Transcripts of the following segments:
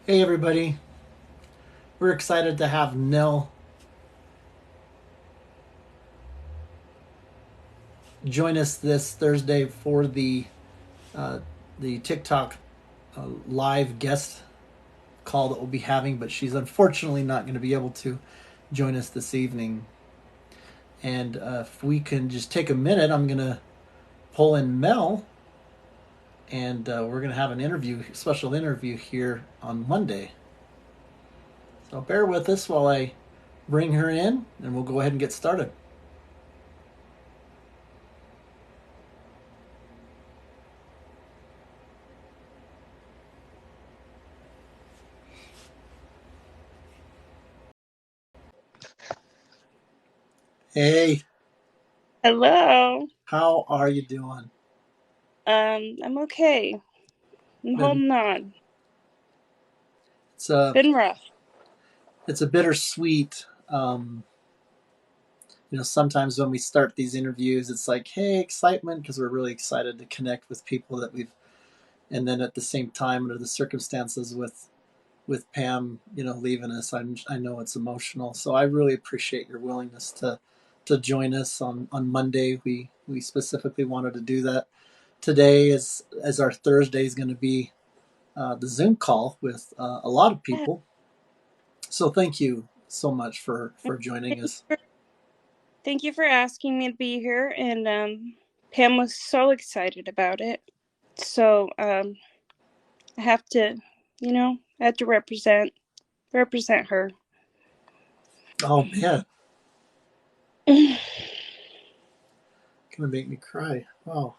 Hey everybody, we're excited to have Nell join us this Thursday for uh, the TikTok live guest call that we'll be having, but she's unfortunately not going to be able to join us this evening. And if we can just take a minute, I'm going to pull in Mel, and we're going to have an interview, special interview here on Monday. So bear with us while I bring her in, and we'll go ahead and get started. Hey, Hello. how are you doing? I'm okay. I'm Been holding on. it's a Been rough. it's a bittersweet. Sometimes when we start these interviews, it's like, hey, excitement because we're really excited to connect with people that we've, and then at the same time, under the circumstances with Pam, leaving us, I know it's emotional. So I really appreciate your willingness to join us on Monday. We specifically wanted to do that. Today, as our Thursday is going to be the Zoom call with a lot of Yeah. people. So thank you so much for Thank joining you us. for, thank you for asking me to be here. And Pam was so excited about it. So I have to, I have to represent her. Oh man, Doing gonna make me cry. Wow.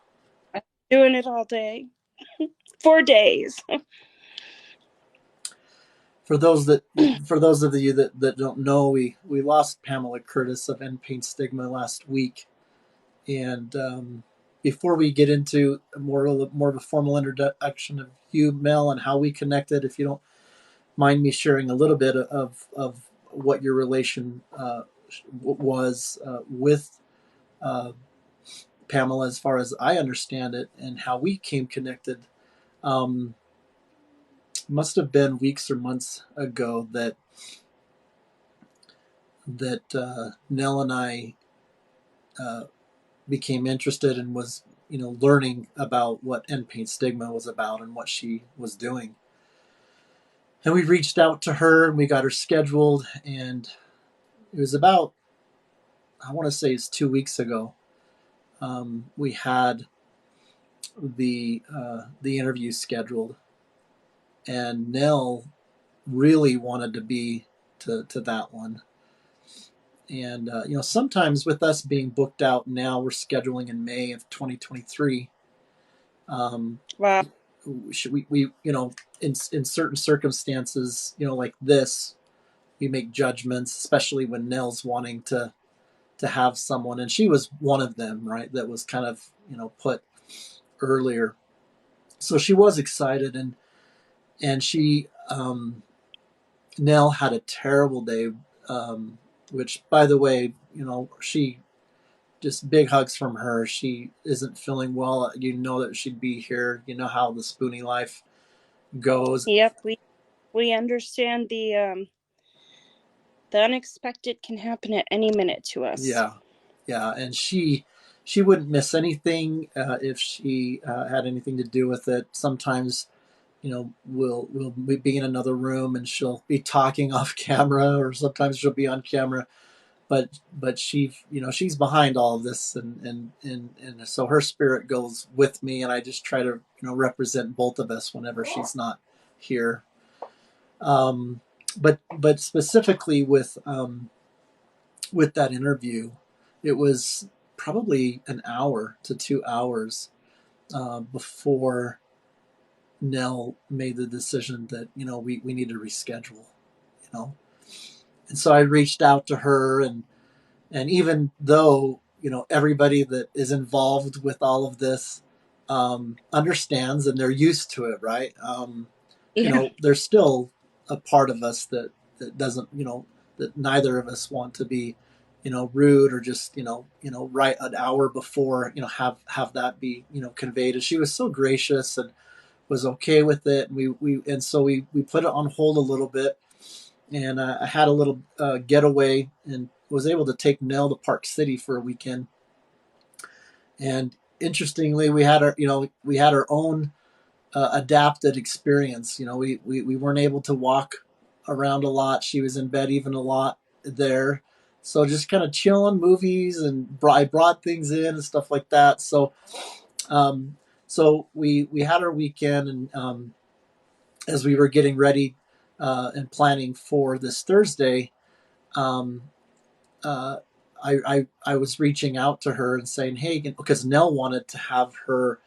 it all day, 4 days. For those that for those of you that don't know, we lost Pamela Curtis of End Pain Stigma last week, and before we get into more of a formal introduction of you, Mel, and how we connected, if you don't mind me sharing a little bit of what your relation was with uh, Pamela, as far as I understand it, and how we came connected. Um, must have been weeks or months ago that Nell and I uh, became interested and was learning about what end pain stigma was about and what she was doing. And we reached out to her and we got her scheduled, and it was about, I want to say it's 2 weeks ago. We had the interview scheduled, and Nell really wanted to be to that one. And sometimes with us being booked out now, we're scheduling in May of 2023. Um, Wow. should we in certain circumstances, like this, we make judgments, especially when Nell's wanting to have someone, and she was one of them, right? That was kind of put earlier. So she was excited, and she Nell had a terrible day, which, by the way, she just big hugs from her. She isn't feeling well. You know that she'd be here. You know how the Spoonie life goes. Yep. We understand the unexpected can happen at any minute to us. Yeah, yeah, and she wouldn't miss anything if she had anything to do with it. Sometimes, we'll be in another room and she'll be talking off camera, or sometimes she'll be on camera. But she's behind all of this, and so her spirit goes with me, and I just try to represent both of us whenever she's not here. But specifically with that interview, it was probably an hour to 2 hours before Nell made the decision that we need to reschedule. You know, and so I reached out to her, and even though everybody that is involved with all of this understands and they're used to it, right? Yeah. There's still a part of us that doesn't, that neither of us want to be, rude, or just right an hour before, have that be conveyed. And she was so gracious, and was okay with it, and we put it on hold a little bit, and I had a little getaway and was able to take Nell to Park City for a weekend. And interestingly, we had our own adapted experience. We weren't able to walk around a lot. She was in bed even a lot there. So just kind of chilling movies, and I brought things in and stuff like that. Um, so we had our weekend, and as we were getting ready and planning for this Thursday, um, uh, I was reaching out to her and saying, hey, because Nell wanted to have her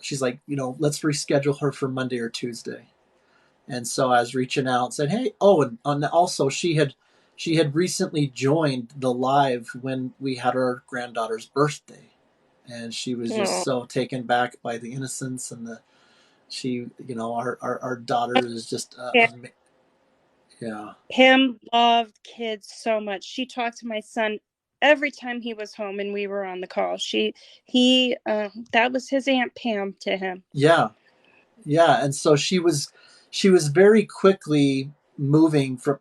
she's like, let's reschedule her for Monday or Tuesday. And so I was reaching out and said, hey, and also she had recently joined the live when we had our granddaughter's birthday, and she was just Oh, so taken back by the innocence and our daughter is just yeah. yeah. Pam loved kids so much. She talked to my son every time he was home and we were on the call. That was his Aunt Pam to him. Yeah. Yeah, and so she was very quickly moving from,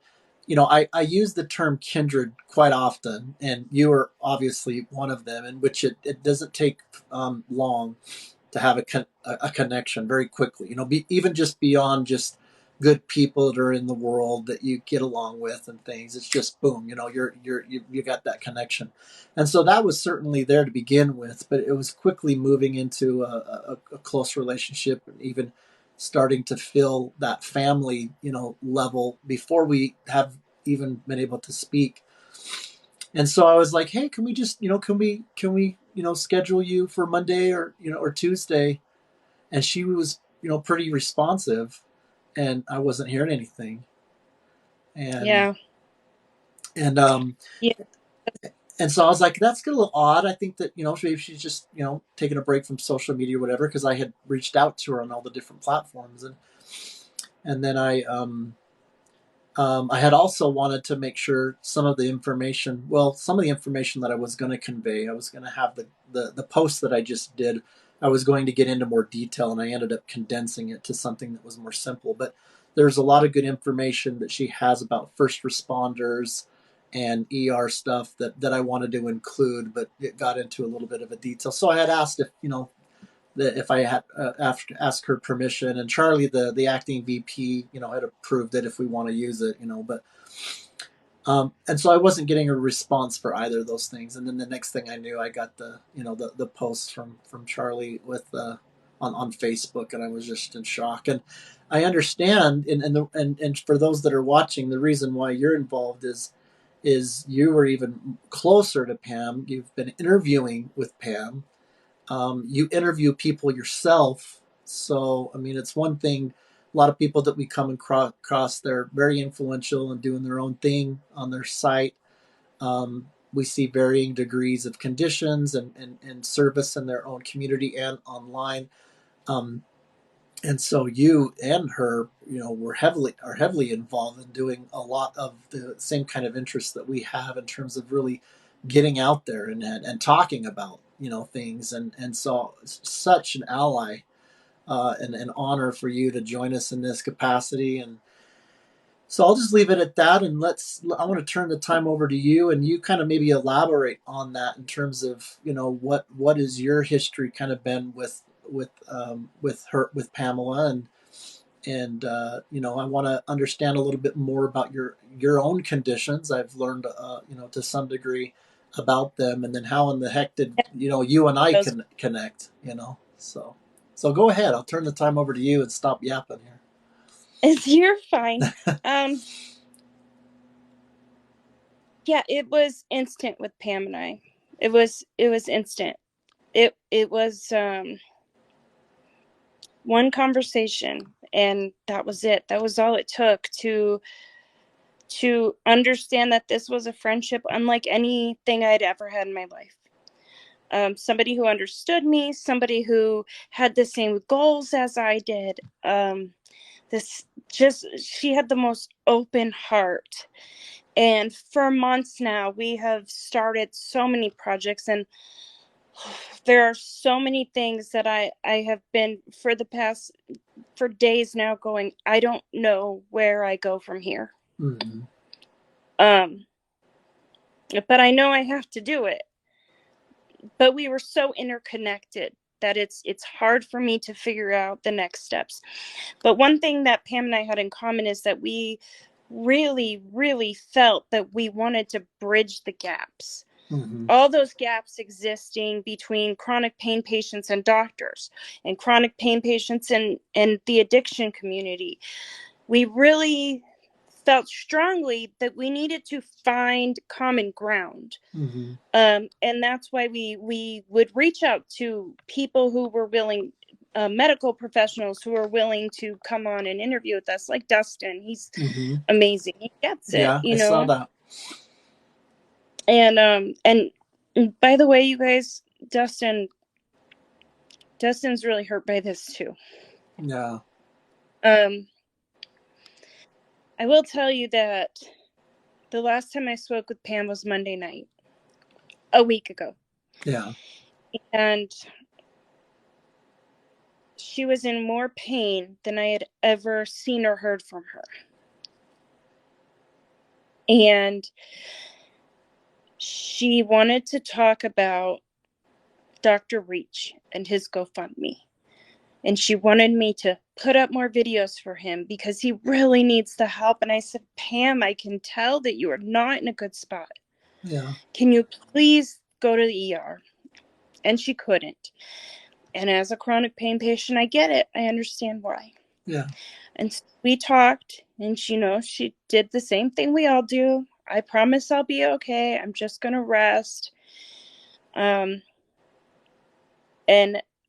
I use the term kindred quite often, and you are obviously one of them, in which it doesn't take long to have a connection very quickly. Even just beyond just good people that are in the world that you get along with and things. It's just boom. You got that connection, and so that was certainly there to begin with. But it was quickly moving into a close relationship, and even starting to feel that family level before we have even been able to speak. And so I was like, hey, can we just, can we schedule you for Monday or Tuesday? And she was, pretty responsive, and I wasn't hearing anything. And, Yeah. and, Yeah. and so I was like, that's a little odd. I think that, maybe she's just, taking a break from social media or whatever, because I had reached out to her on all the different platforms. And then I had also wanted to make sure some of the information that I was going to convey, I was going to have the post that I just did, I was going to get into more detail, and I ended up condensing it to something that was more simple. But there's a lot of good information that she has about first responders and ER stuff that I wanted to include, but it got into a little bit of a detail. So I had asked if I had asked her permission, and Charlie, the acting VP, had approved it if we want to use it, but and so I wasn't getting a response for either of those things. And then the next thing I knew, I got the post from Charlie with on Facebook, and I was just in shock. And I understand, and for those that are watching, the reason why you're involved is you were even closer to Pam. You've been interviewing with Pam, you interview people yourself. So, I mean, it's one thing. A lot of people that we come across, they're very influential and doing their own thing on their site. We see varying degrees of conditions and service in their own community and online. Um, and so you and her, are heavily involved in doing a lot of the same kind of interests that we have in terms of really getting out there and talking about things, and so such an ally, and an honor for you to join us in this capacity. And so I'll just leave it at that, and I want to turn the time over to you, and you kind of maybe elaborate on that in terms of what is your history kind of been with Pamela, and I want to understand a little bit more about your own conditions. I've learned to some degree about them, and then how in the heck did you and I Those can connect, so go ahead. I'll turn the time over to you and stop yapping you're fine. here. Um, yeah, it was instant with Pam and I. It was instant. It was one conversation, and that was it. That was all it took to understand that this was a friendship unlike anything I'd ever had in my life. Somebody who understood me, somebody who had the same goals as I did. This just She had the most open heart. And for months now, we have started so many projects, and There are so many things that I have been for days now going, I don't know where I go from here. Mm-hmm. Um, but I know I have to do it. But we were so interconnected that it's hard for me to figure out the next steps. But one thing that Pam and I had in common is that we really, really felt that we wanted to bridge the gaps. Mm-hmm. All those gaps existing between chronic pain patients and doctors, and chronic pain patients and the addiction community. We really felt strongly that we needed to find common ground. Mm-hmm. And that's why we would reach out to people who were willing, medical professionals who are willing to come on and interview with us, like Dustin. He's Mm-hmm. amazing. He gets it, Yeah, I saw that. And by the way, you guys, Dustin's really hurt by this too. Yeah. Um, I will tell you that the last time I spoke with Pam was Monday night, a week ago. Yeah. And she was in more pain than I had ever seen or heard from her. And she wanted to talk about Dr. Reach and his GoFundMe. And she wanted me to put up more videos for him because he really needs the help. And I said, Pam, I can tell that you are not in a good spot. Yeah. Can you please go to the ER? And she couldn't. And as a chronic pain patient, I get it. I understand why. Yeah. And so we talked, and she did the same thing we all do. I promise I'll be okay. I'm just going to rest. And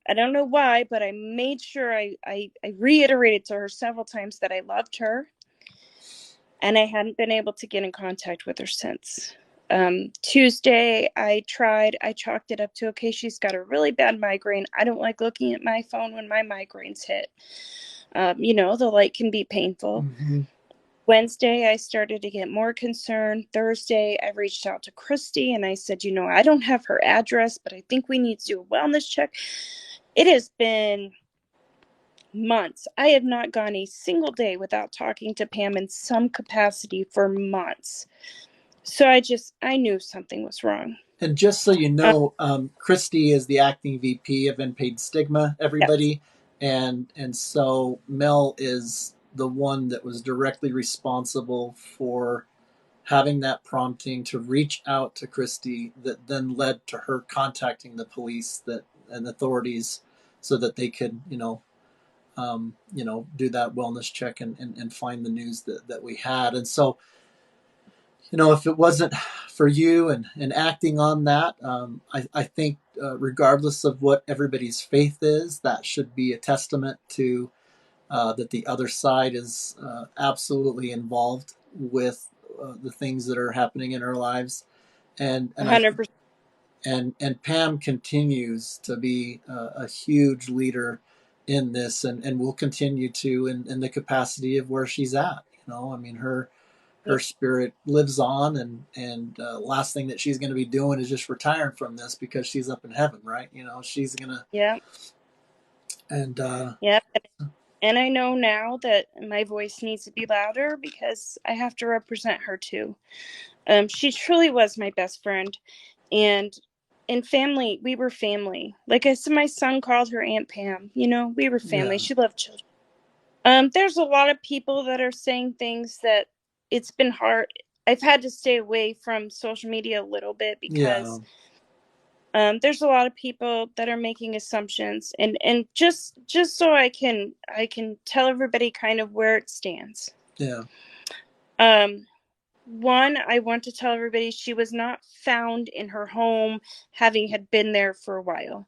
I don't know why, but I made sure I reiterated to her several times that I loved her, and I hadn't been able to get in contact with her since. Tuesday, I chalked it up to, okay, she's got a really bad migraine. I don't like looking at my phone when my migraines hit. The light can be painful. Mm-hmm. Wednesday, I started to get more concerned. Thursday, I reached out to Christy and I said, I don't have her address, but I think we need to do a wellness check. It has been months. I have not gone a single day without talking to Pam in some capacity for months. So I knew something was wrong. And just so you know, Christy is the acting VP of Unpaid Stigma, Yeah, everybody. And so Mel is the one that was directly responsible for having that prompting to reach out to Christy that then led to her contacting the police and authorities so that they could, do that wellness check and find the news that we had. And so, if it wasn't for you and acting on that, I think regardless of what everybody's faith is, that should be a testament to that the other side is absolutely involved with the things that are happening in our lives, and I 100%. and Pam continues to be a huge leader in this, and will continue to in the capacity of where she's at. I mean her spirit lives on, and last thing that she's going to be doing is just retiring from this because she's up in heaven, right? She's gonna Yeah. and Yeah. And I know now that my voice needs to be louder because I have to represent her too. She truly was my best friend. And in family, we were family. Like I said, my son called her Aunt Pam. We were family. yeah, She loved children. There's a lot of people that are saying things that it's been hard. I've had to stay away from social media a little bit yeah, because there's a lot of people that are making assumptions, and just so I can tell everybody kind of where it stands. yeah, Um, One, I want to tell everybody she was not found in her home, having had been there for a while.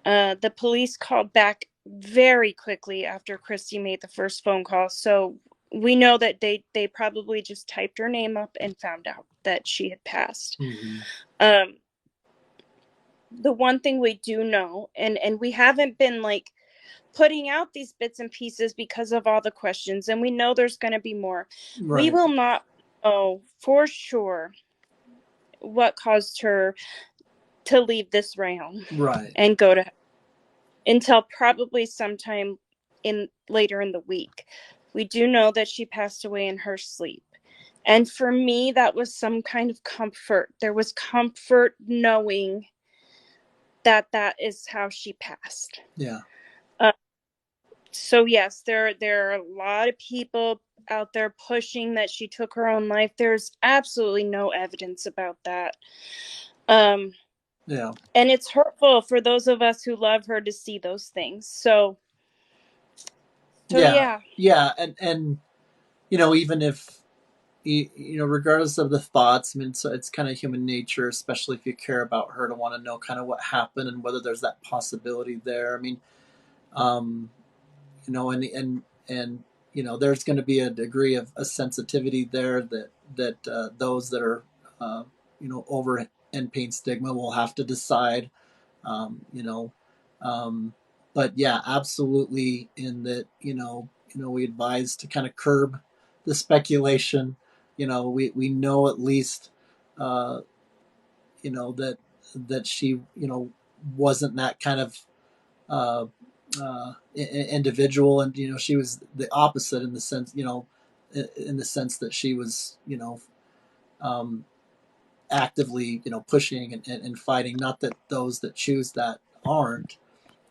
The police called back very quickly after Christy made the first phone call, so we know that they probably just typed her name up and found out that she had passed. mm-hmm. Um, the one thing we do know, and we haven't been like putting out these bits and pieces because of all the questions, and we know there's going to be more. We Right, will not know for sure what caused her to leave this realm Right. and go to until probably sometime in later in the week. We do know that she passed away in her sleep. And for me, that was some kind of comfort. There was comfort knowing that that is how she passed. Yeah. So yes, there are a lot of people out there pushing that she took her own life. There's absolutely no evidence about that. Yeah. And it's hurtful for those of us who love her to see those things. So Yeah. yeah. Yeah. And even if regardless of the thoughts, I mean, it's kind of human nature, especially if you care about her, to want to know kind of what happened and whether there's that possibility there. I mean, um, and there's going to be a degree of a sensitivity there that those that are over end pain stigma will have to decide. um, you know but yeah, absolutely, in that we advise to kind of curb the speculation. We know at least uh, that she wasn't that kind of uh, individual, and she was the opposite in the sense, in the sense that she was um, actively pushing and fighting. Not that those that choose that aren't.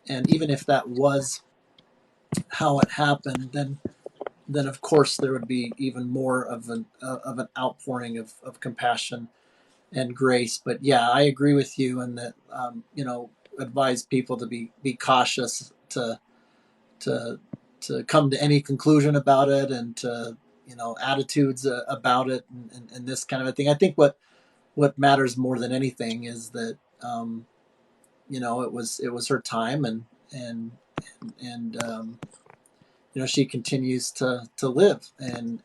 And even if that was how it happened, then of course there would be even more of an outpouring of compassion and grace. But yeah, I agree with you in that advise people to be cautious, to come to any conclusion about it, and to attitudes about it, and this kind of a thing. I think what matters more than anything is that it was her time, and she continues to live, and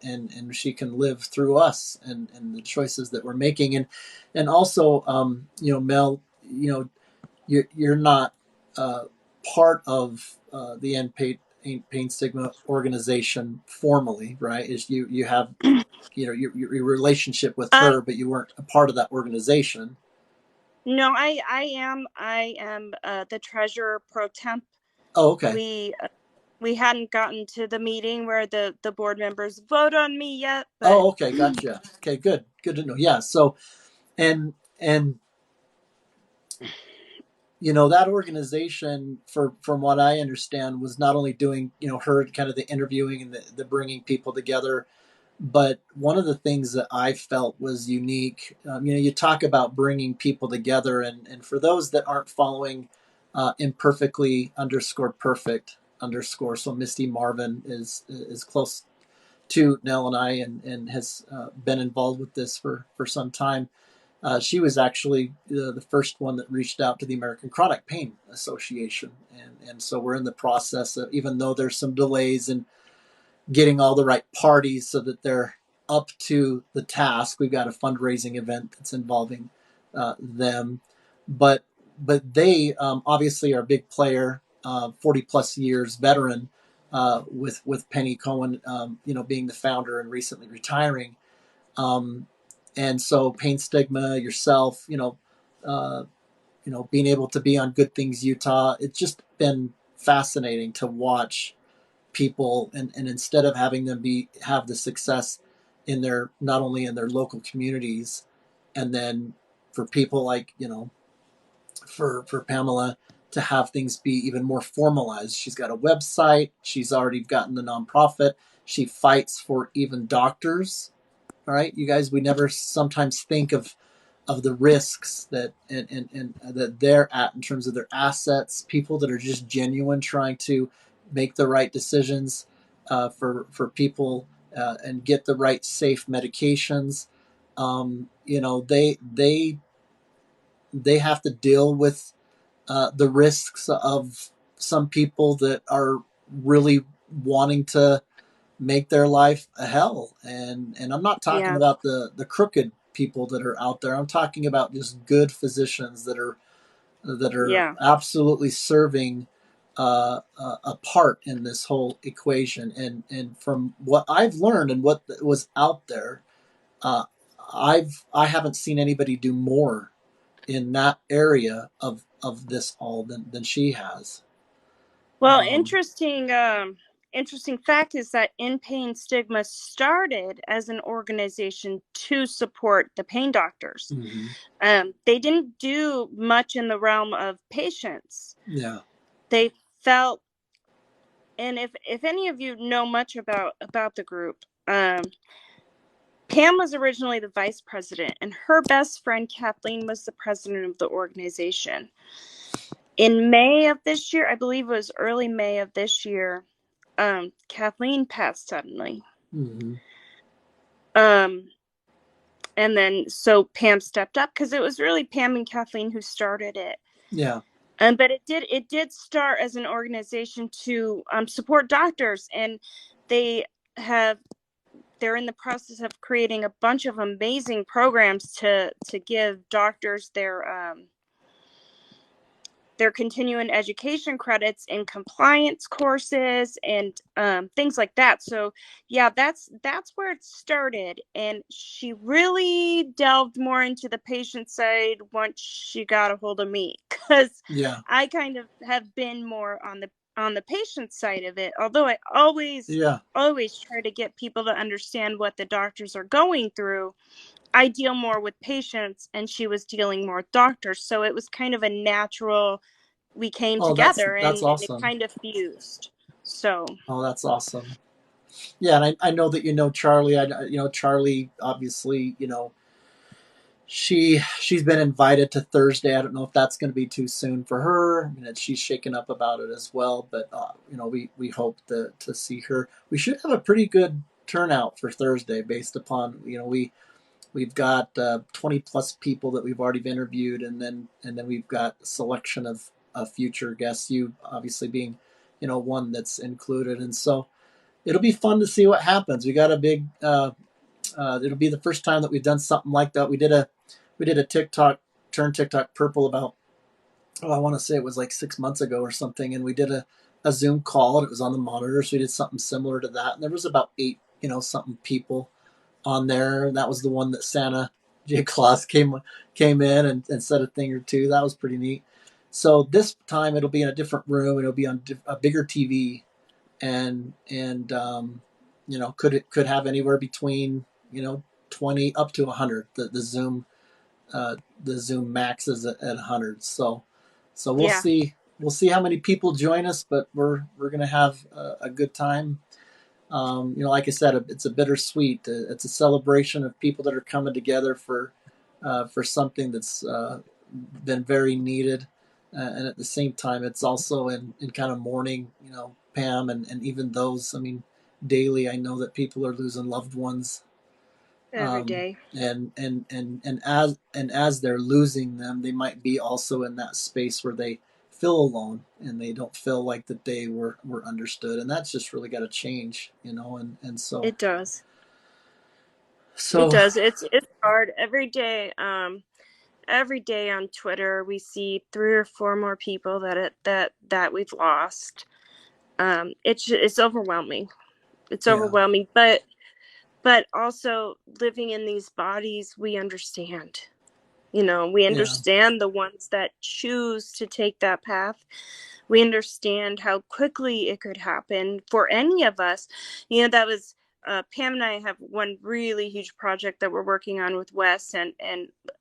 she can live through us, and the choices that we're making. And also, Mel, you're not part of the End Pain Stigma organization formally, right? Is you have your relationship with I her, but you weren't a part of that organization. No, I am the treasurer pro temp. Oh, okay. We hadn't gotten to the meeting where the board members vote on me yet, but Oh, okay, gotcha. Okay, good to know. Yeah. So, and that organization, from what I understand, was not only doing her kind of the interviewing and the bringing people together, but one of the things that I felt was unique. You talk about bringing people together, and for those that aren't following, imperfectly underscore perfect underscore, so Misty Marvin is close to Nell and I, and has been involved with this for some time. She was actually the first one that reached out to the American Chronic Pain Association, and so we're in the process of, even though there's some delays in getting all the right parties so that they're up to the task. We've got a fundraising event that's involving them, but they obviously are a big player, 40 plus years veteran, with Penny Cohen, being the founder and recently retiring. Um, and so Pain Stigma, yourself, uh, being able to be on Good Things Utah, it's just been fascinating to watch people, and instead of having them have the success in their, not only in their local communities, and then for people like for Pamela to have things be even more formalized. She's got a website, she's already gotten the nonprofit, she fights for even doctors. All right, you guys, we never sometimes think of the risks that and that they're at in terms of their assets. People that are just genuine, trying to make the right decisions for people, and get the right safe medications. They have to deal with the risks of some people that are really wanting to make their life a hell. And I'm not talking yeah, about the crooked people that are out there. I'm talking about just good physicians that are yeah, absolutely serving a part in this whole equation. And from what I've learned and what was out there, uh, I haven't seen anybody do more in that area of this all than she has. Well, Um, interesting fact is that In Pain Stigma started as an organization to support the pain doctors. mm-hmm. They didn't do much in the realm of patients. Yeah. They felt, and if any of you know much about the group, Pam was originally the vice president, and her best friend Kathleen was the president of the organization. In May of this year, I believe it was early May of this year, Kathleen passed suddenly. Mm-hmm. And then so Pam stepped up because it was really Pam and Kathleen who started it. Yeah. But it did start as an organization to support doctors, and they're in the process of creating a bunch of amazing programs to give doctors their continuing education credits and compliance courses and things like that. So yeah, that's where it started. And she really delved more into the patient side once she got a hold of me, because Yeah. I kind of have been more on the patient side of it. Although I Yeah. always try to get people to understand what the doctors are going through, I deal more with patients and she was dealing more with doctors. So it was kind of a natural, we came Oh, together that's and it awesome. kind of fused. So Oh, that's awesome. Yeah, and I know that you know Charlie. Charlie. Obviously, she's been invited to Thursday. I don't know if that's going to be too soon for her. I mean, she's shaken up about it as well. But we hope to see her. We should have a pretty good turnout for Thursday, based upon we've got 20 plus people that we've already interviewed, and then we've got a selection of future guests. You obviously being one that's included, and so it'll be fun to see what happens. We got a big. It'll be the first time that we've done something like that. We did a TikTok purple about, I want to say it was like 6 months ago or something, and we did a Zoom call and it was on the monitor. So we did something similar to that, and there was about eight something people on there. And that was the one that Santa J. Claus came in and said a thing or two. That was pretty neat. So this time it'll be in a different room. It'll be on a bigger TV, and could have anywhere between 20 up to 100. The Zoom max is at 100. So we'll yeah, see. We'll see how many people join us, but we're gonna have a good time. Like I said, it's a bittersweet. It's a celebration of people that are coming together for something that's been very needed, and at the same time, it's also in kind of mourning. Pam, and even those. I mean, daily, I know that people are losing loved ones, every day. and as they're losing them, they might be also in that space where they feel alone and they don't feel like that they were understood, and that's just really got to change, and so It does. It so does. It's hard every day. Every day on Twitter, we see 3 or 4 more people that we've lost. It's overwhelming. It's yeah, overwhelming, but also living in these bodies, we understand. We yeah, understand the ones that choose to take that path. We understand how quickly it could happen for any of us. That was Pam and I have one really huge project that we're working on with Wes, and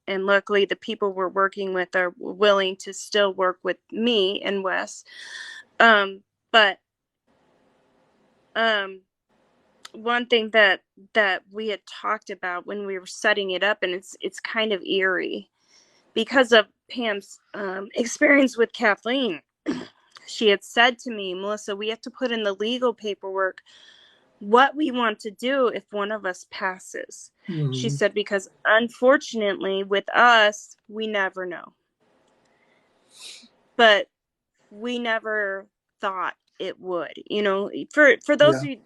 luckily the people we're working with are willing to still work with me and Wes. But um, one thing that we had talked about when we were setting it up, and it's kind of eerie because of Pam's experience with Kathleen. She had said to me, Melissa, we have to put in the legal paperwork what we want to do if one of us passes. She mm-hmm. said, because unfortunately with us, we never know. But we never thought it would. For those Yeah, of you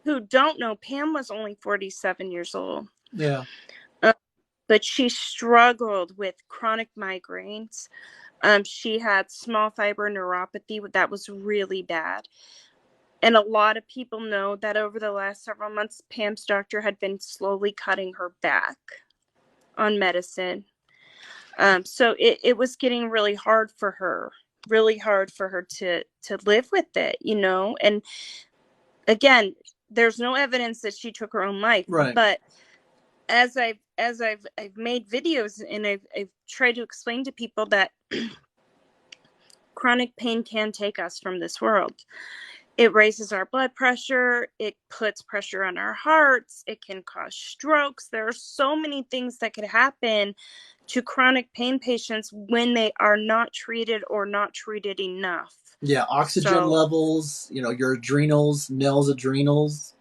who don't know, Pam was only 47 years old. yeah, But she struggled with chronic migraines. She had small fiber neuropathy that was really bad. And a lot of people know that over the last several months, Pam's doctor had been slowly cutting her back on medicine. So it was getting really hard for her, to live with it, and again, there's no evidence that she took her own life, Right. but as I've made videos, and I've tried to explain to people that chronic pain can take us from this world. It raises our blood pressure, it puts pressure on our hearts, it can cause strokes. There are so many things that could happen to chronic pain patients when they are not treated or not treated enough. Yeah, oxygen So, levels, your adrenals, Nell's adrenals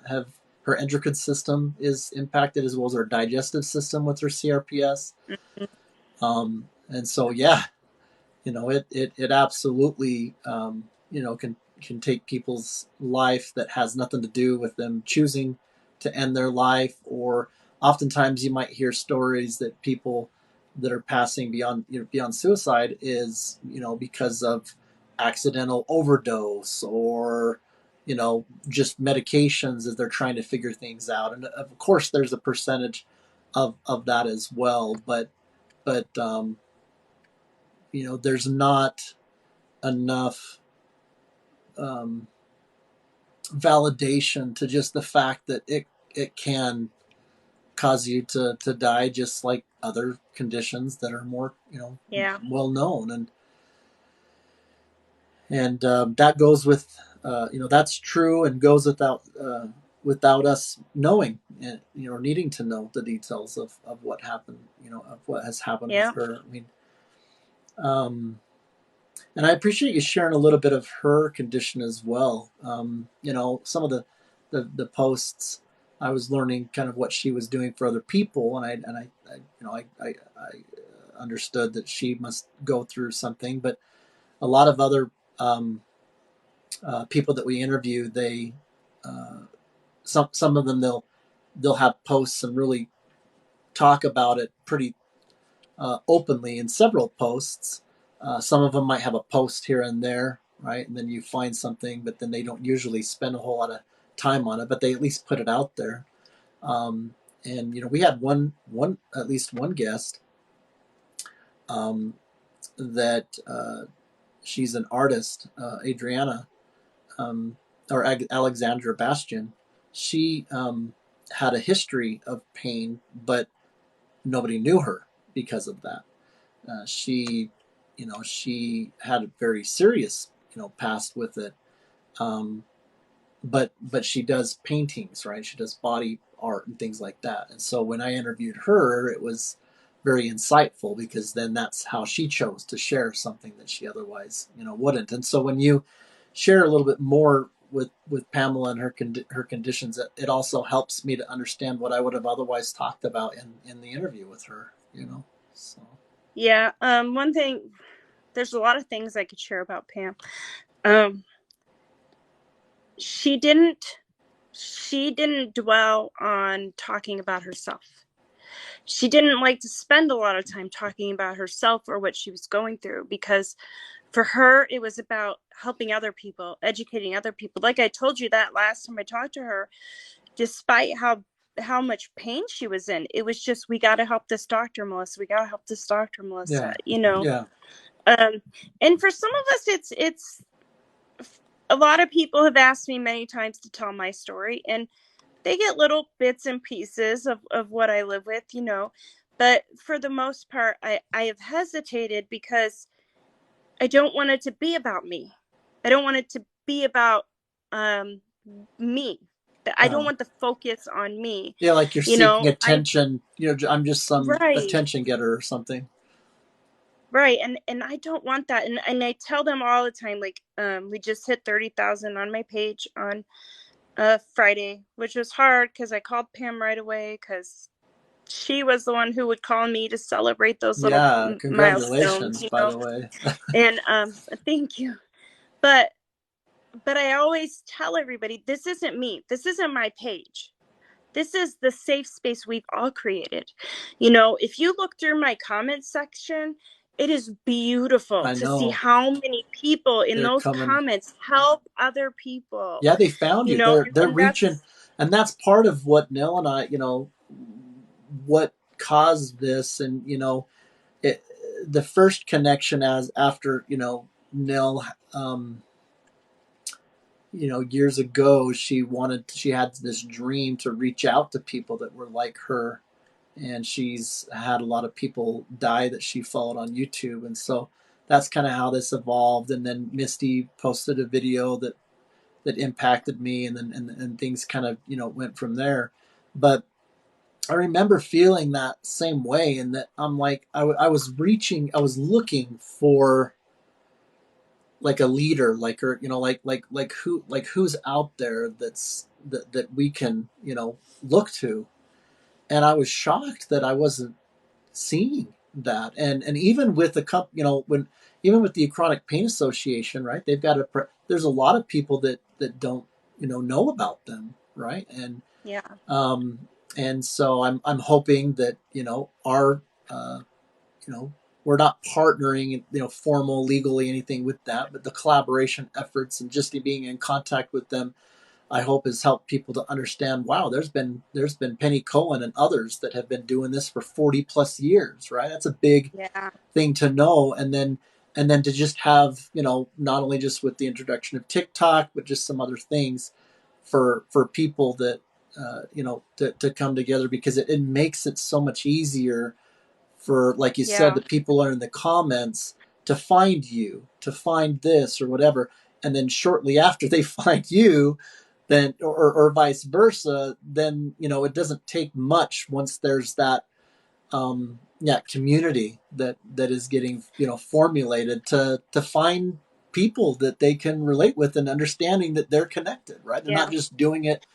have her endocrine system is impacted as well as her digestive system with her CRPS. mhm. And so, yeah, it absolutely, can take people's life that has nothing to do with them choosing to end their life. Or oftentimes you might hear stories that people that are passing beyond suicide is, because of accidental overdose or, just medications as they're trying to figure things out. And of course there's a percentage of that as well. But there's not enough um, validation to just the fact that it can cause you to die, just like other conditions that are more Yeah. well known. And that goes with that's true and goes without us knowing and needing to know the details of what happened, of what has happened with Yeah. her. I mean, and I appreciate you sharing a little bit of her condition as well. Some of the posts, I was learning kind of what she was doing for other people, and I understood that she must go through something. But a lot of other um, people that we interview, they some of them they'll have posts and really talk about it pretty openly in several posts. Some of them might have a post here and there, right? And then you find something, but then they don't usually spend a whole lot of time on it, but they at least put it out there. Um, and we had one at least one guest um, that she's an artist, Adriana or Alexandra Bastian. She had a history of pain, but nobody knew her because of that. She had a very serious, past with it. Um, but she does paintings, right? She does body art and things like that. And so when I interviewed her, it was very insightful because then that's how she chose to share something that she otherwise, wouldn't. And so when you share a little bit more with Pamela and her conditions, it also helps me to understand what I would have otherwise talked about in the interview with her. So. Yeah. One thing, there's a lot of things I could share about Pam. Um, she didn't dwell on talking about herself. She didn't like to spend a lot of time talking about herself or what she was going through, because for her it was about helping other people, educating other people. Like I told you that last time I talked to her, despite how much pain she was in, it was just, we got to help this doctor, Melissa. We got to help this doctor, Melissa. Yeah. Yeah. And for some of us, it's a lot of people have asked me many times to tell my story, and they get little bits and pieces of what I live with, but for the most part, I have hesitated because I don't want it to be about me. I don't want it to be about me. I don't want the focus on me. Yeah, like you're You seeking know, I attention. I'm just some right, attention getter or something. right, and I don't want that. And I tell them all the time, like, we just hit 30,000 on my page on Friday, which was hard because I called Pam right away because she was the one who would call me to celebrate those little Yeah, milestones, congratulations, by the way. And thank you. But I always tell everybody, this isn't me. This isn't my page. This is the safe space we've all created. If you look through my comment section, it is beautiful I to see know how many people in they're those coming. comments help other people. Yeah, they found you. They're And reaching, that's and that's part of what Nell and I, what caused this, and the first connection as after, you know, Nell, um, you know, years ago, she had this dream to reach out to people that were like her. And she's had a lot of people die that she followed on YouTube. And so that's kind of how this evolved. And then Misty posted a video that impacted me, and then and things kind of, you know, went from there. But I remember feeling that same way, and that I'm like, I was reaching, I was looking for like a leader, like, or, you know, like who, like who's out there that we can, you know, look to. And I was shocked that I wasn't seeing that. And even with the you know, when, even with the Chronic Pain Association, right, they've got a there's a lot of people that don't, you know about them, right? Yeah. Um and so I'm hoping that, you know, our you know, we're not partnering, you know, formal legally anything with that, but the collaboration efforts and just being in contact with them, I hope has helped people to understand, wow, there's been Penny Cohen and others that have been doing this for 40 plus years, right? That's a big Yeah. thing to know. And then to just have, you know, not only just with the introduction of TikTok, but just some other things for people that, you know, to come together, because it makes it so much easier for, like you said, Yeah. the people are in the comments to find you, to find this or whatever. And then shortly after they find you, then, or vice versa, then, you know, it doesn't take much once there's that, yeah, community that is getting, you know, formulated to find people that they can relate with, and understanding that they're connected, right? They're not Yeah. just doing it.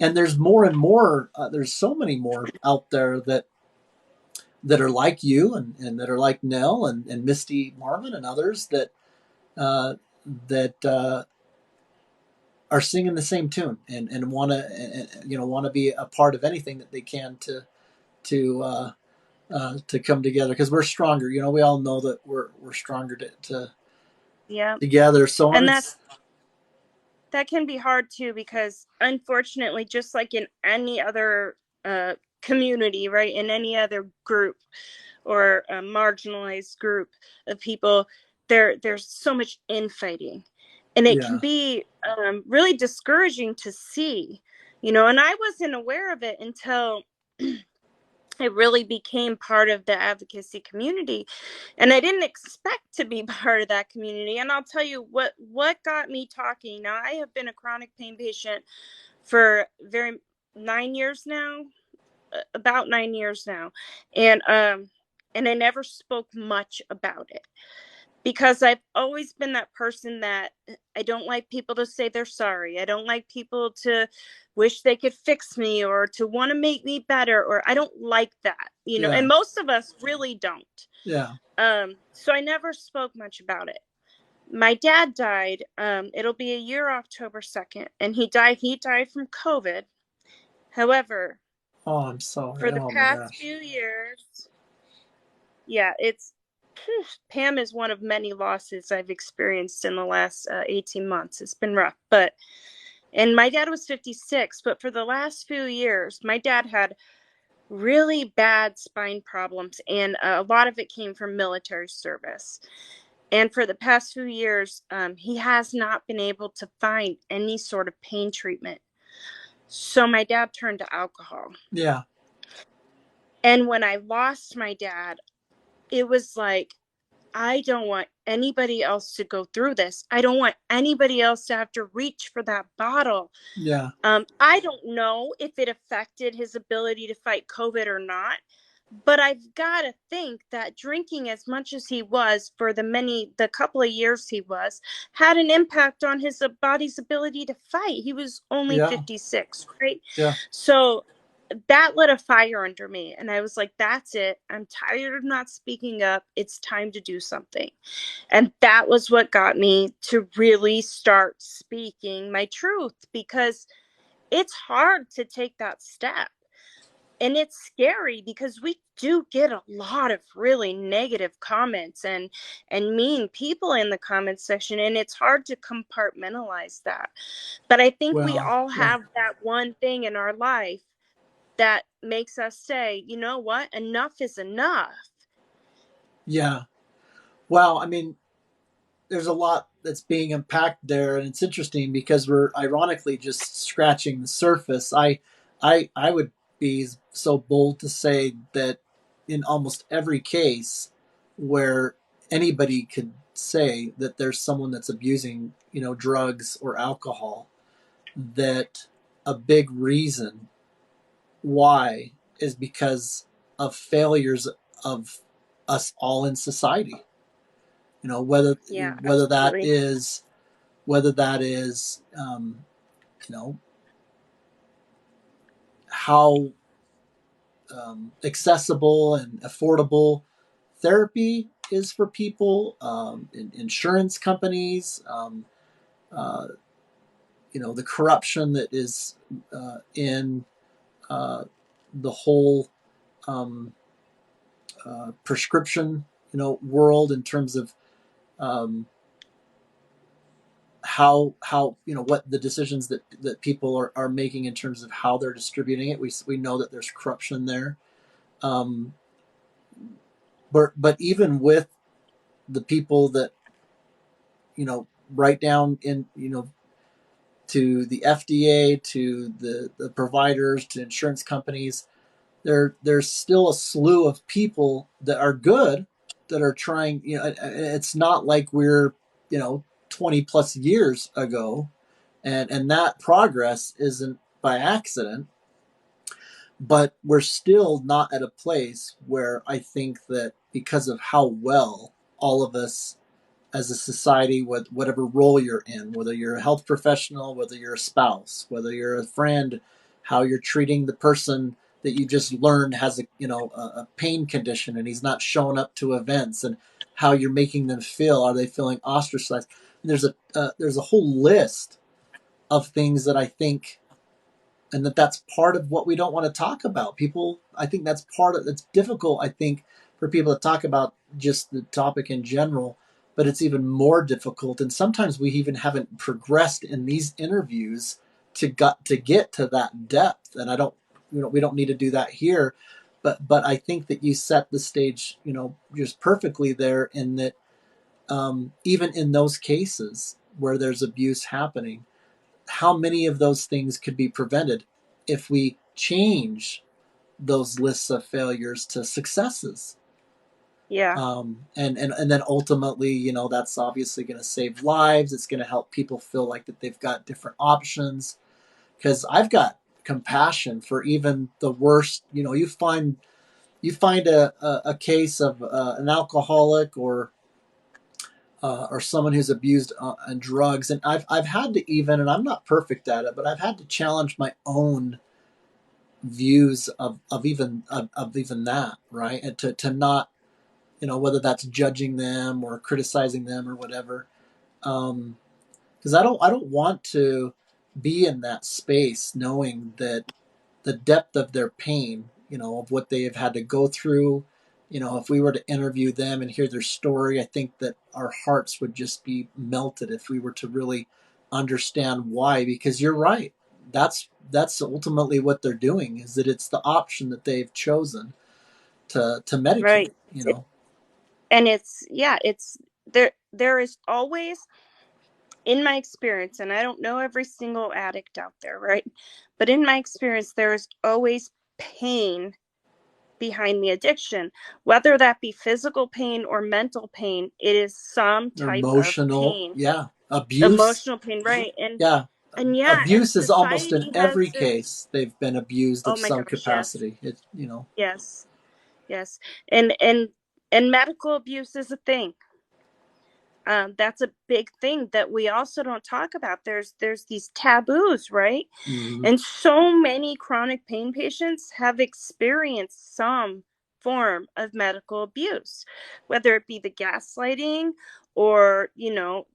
And there's more and more, there's so many more out there that are like you, and that are like Nell and Misty Marvin and others uh, that are singing the same tune, and want to, you know, want to be a part of anything that they can to to come together, because we're stronger. You know, we all know that we're stronger to Yeah. together. So And it's, that can be hard too, because unfortunately, just like in any other community, right, in any other group or a marginalized group of people, there's so much infighting, and it can yeah, be really discouraging to see, you know. And I wasn't aware of it until it really became part of the advocacy community, and I didn't expect to be part of that community. And I'll tell you what got me talking. Now, I have been a chronic pain patient for very 9 years now, about 9 years now, and I never spoke much about it, because I've always been that person that I don't like people to say they're sorry. I don't like people to wish they could fix me or to want to make me better, or I don't like that, you know, yeah, and most of us really don't. yeah. So I never spoke much about it. My dad died. It'll be a year October 2nd, and he died from COVID. However, Oh, I'm sorry. for the Oh my past gosh. few years, yeah, it's Pam is one of many losses I've experienced in the last 18 months. It's been rough, and my dad was 56, but for the last few years, my dad had really bad spine problems, and a lot of it came from military service. And for the past few years, he has not been able to find any sort of pain treatment. So my dad turned to alcohol. Yeah, And when I lost my dad, it was like, I don't want anybody else to go through this. I don't want anybody else to have to reach for that bottle. yeah, I don't know if it affected his ability to fight COVID or not, but I've got to think that drinking as much as he was for the couple of years he was, had an impact on his body's ability to fight. He was only yeah, 56, right? yeah. So that lit a fire under me, and I was like, that's it. I'm tired of not speaking up. It's time to do something. And that was what got me to really start speaking my truth, because it's hard to take that step. And it's scary, because we do get a lot of really negative comments and mean people in the comment section, and it's hard to compartmentalize that. But I think we Well, all yeah, have that one thing in our life that makes us say, you know what, enough is enough. Yeah. Wow. I mean, there's a lot that's being unpacked there, and it's interesting because we're ironically just scratching the surface. I would be so bold to say that in almost every case where anybody could say that there's someone that's abusing, drugs or alcohol, that a big reason why is because of failures of us all in society. Whether Yeah, whether that absolutely. is whether that is you know how accessible and affordable therapy is for people, insurance companies, uh, the corruption that is in uh, the whole um, prescription world in terms of um, how what the decisions that people are making in terms of how they're distributing it. We know that there's corruption there, um, but even with the people that right down in to the FDA, to the providers, to insurance companies, there's still a slew of people that are good, that are trying. It's not like we're 20 plus years ago, and that progress isn't by accident, but we're still not at a place where I think that because of how well all of us as a society, with whatever role you're in, whether you're a health professional, whether you're a spouse, whether you're a friend, how you're treating the person that you just learned has a pain condition and he's not showing up to events, and how you're making them feel. Are they feeling ostracized? And there's a whole list of things that I think, and that's part of what we don't want to talk about. People, I think that's part of that's difficult, I think, for people to talk about just the topic in general, but it's even more difficult, and sometimes we even haven't progressed in these interviews to get to that depth. And I don't we don't need to do that here, but I think that you set the stage just perfectly there, in that even in those cases where there's abuse happening, how many of those things could be prevented if we change those lists of failures to successes? Yeah, And then ultimately, that's obviously going to save lives. It's going to help people feel like that they've got different options. Because I've got compassion for even the worst. You find a case of an alcoholic, or someone who's abused on drugs, and I've had to even, and I'm not perfect at it, but I've had to challenge my own views of even that, right? And to not, whether that's judging them or criticizing them or whatever, because I don't want to be in that space knowing that the depth of their pain, of what they have had to go through. If we were to interview them and hear their story, I think that our hearts would just be melted if we were to really understand why. Because you're right, that's ultimately what they're doing. Is that it's the option that they've chosen to medicate. right. And it's, yeah, it's there is always, in my experience, and I don't know every single addict out there, right? But in my experience, there is always pain behind the addiction, whether that be physical pain or mental pain. It is some type of Emotional, pain, yeah, abuse, emotional pain, right? yeah. And yeah, and Abuse is almost in society every has case. They've been abused oh of my some gosh, yes, capacity. It. yes, yes. And medical abuse is a thing. That's a big thing that we also don't talk about. There's these taboos, right? Mhm. And so many chronic pain patients have experienced some form of medical abuse, whether it be the gaslighting, or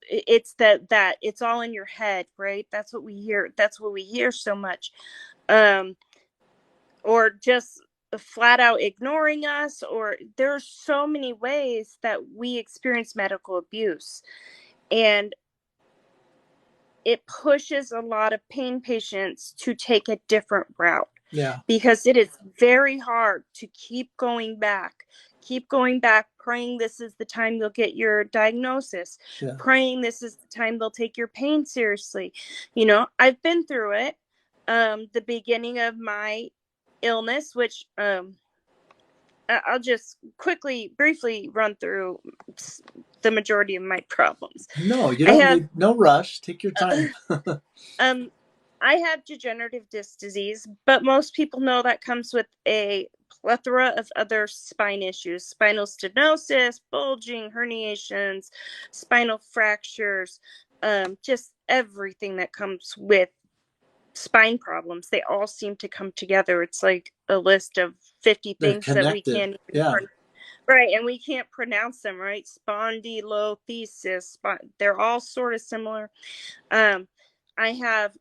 it's that it's all in your head, right? That's what we hear. That's what we hear so much. Um, or just flat out ignoring us, or there's so many ways that we experience medical abuse. And it pushes a lot of pain patients to take a different route, Yeah. because it is very hard to keep going back keep going back, praying this is the time you'll get your diagnosis, Yeah. praying this is the time they'll take your pain seriously. You know, I've been through it. The beginning of my illness, which I'll just briefly run through the majority of my problems. No, you I don't have need no rush. Take your time. um I have degenerative disc disease, but most people know that comes with a plethora of other spine issues: spinal stenosis, bulging, herniations, spinal fractures, just everything that comes with spine problems. They all seem to come together. It's like a list of 50 They're things that we connected. can't even Yeah. right, and we can't pronounce them, right? Spondylolisthesis, they're all sort of similar. I have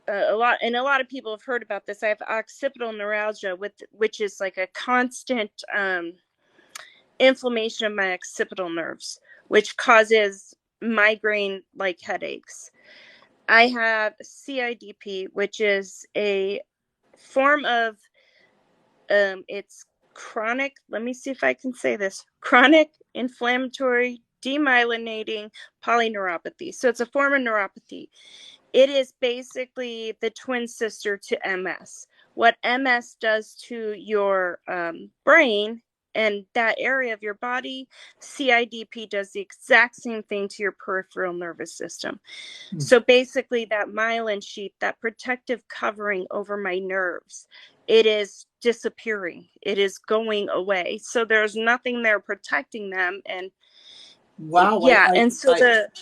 a lot of people have heard about this. I have occipital neuralgia, which is like a constant inflammation of my occipital nerves, which causes migraine like headaches. I have CIDP, which is a form of it's chronic, let me see if I can say this, chronic inflammatory demyelinating polyneuropathy. So it's a form of neuropathy. It is basically the twin sister to MS. What MS does to your brain and that area of your body, CIDP does the exact same thing to your peripheral nervous system. So basically, that myelin sheath, that protective covering over my nerves, it is disappearing. It is going away. So there's nothing there protecting them. And Wow. yeah, and so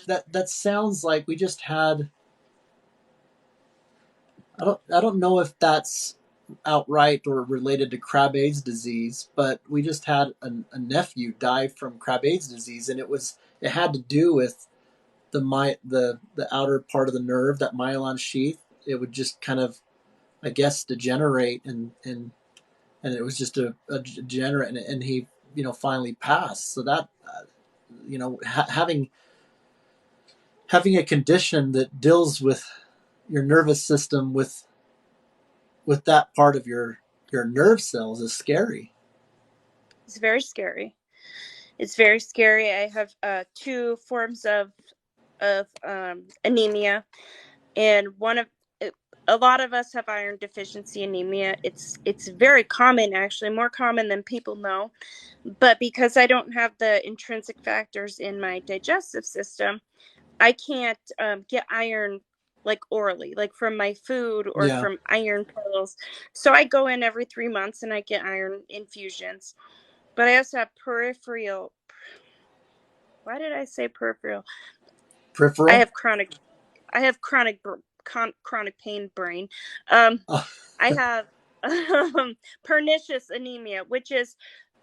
That sounds like we just had. I don't know if that's outright or related to Krabbe's disease, but we just had a nephew die from Krabbe's disease, and it had to do with the outer part of the nerve, that myelin sheath. It would just kind of, I guess, degenerate, and it was just a degenerate, and he, finally passed. So that, having a condition that deals with your nervous system, with that part of your nerve cells, is scary. it's very scary. It's very scary. I have two forms of anemia, and a lot of us have iron deficiency anemia. It's very common, actually, more common than people know. But because I don't have the intrinsic factors in my digestive system, I can't get iron like orally, like from my food or Yeah. from iron pills. So I go in every 3 months and I get iron infusions. But I also have peripheral. Why did I say peripheral? I Peripheral. have chronic. I have chronic pain brain. Um, Oh, I have pernicious anemia, which is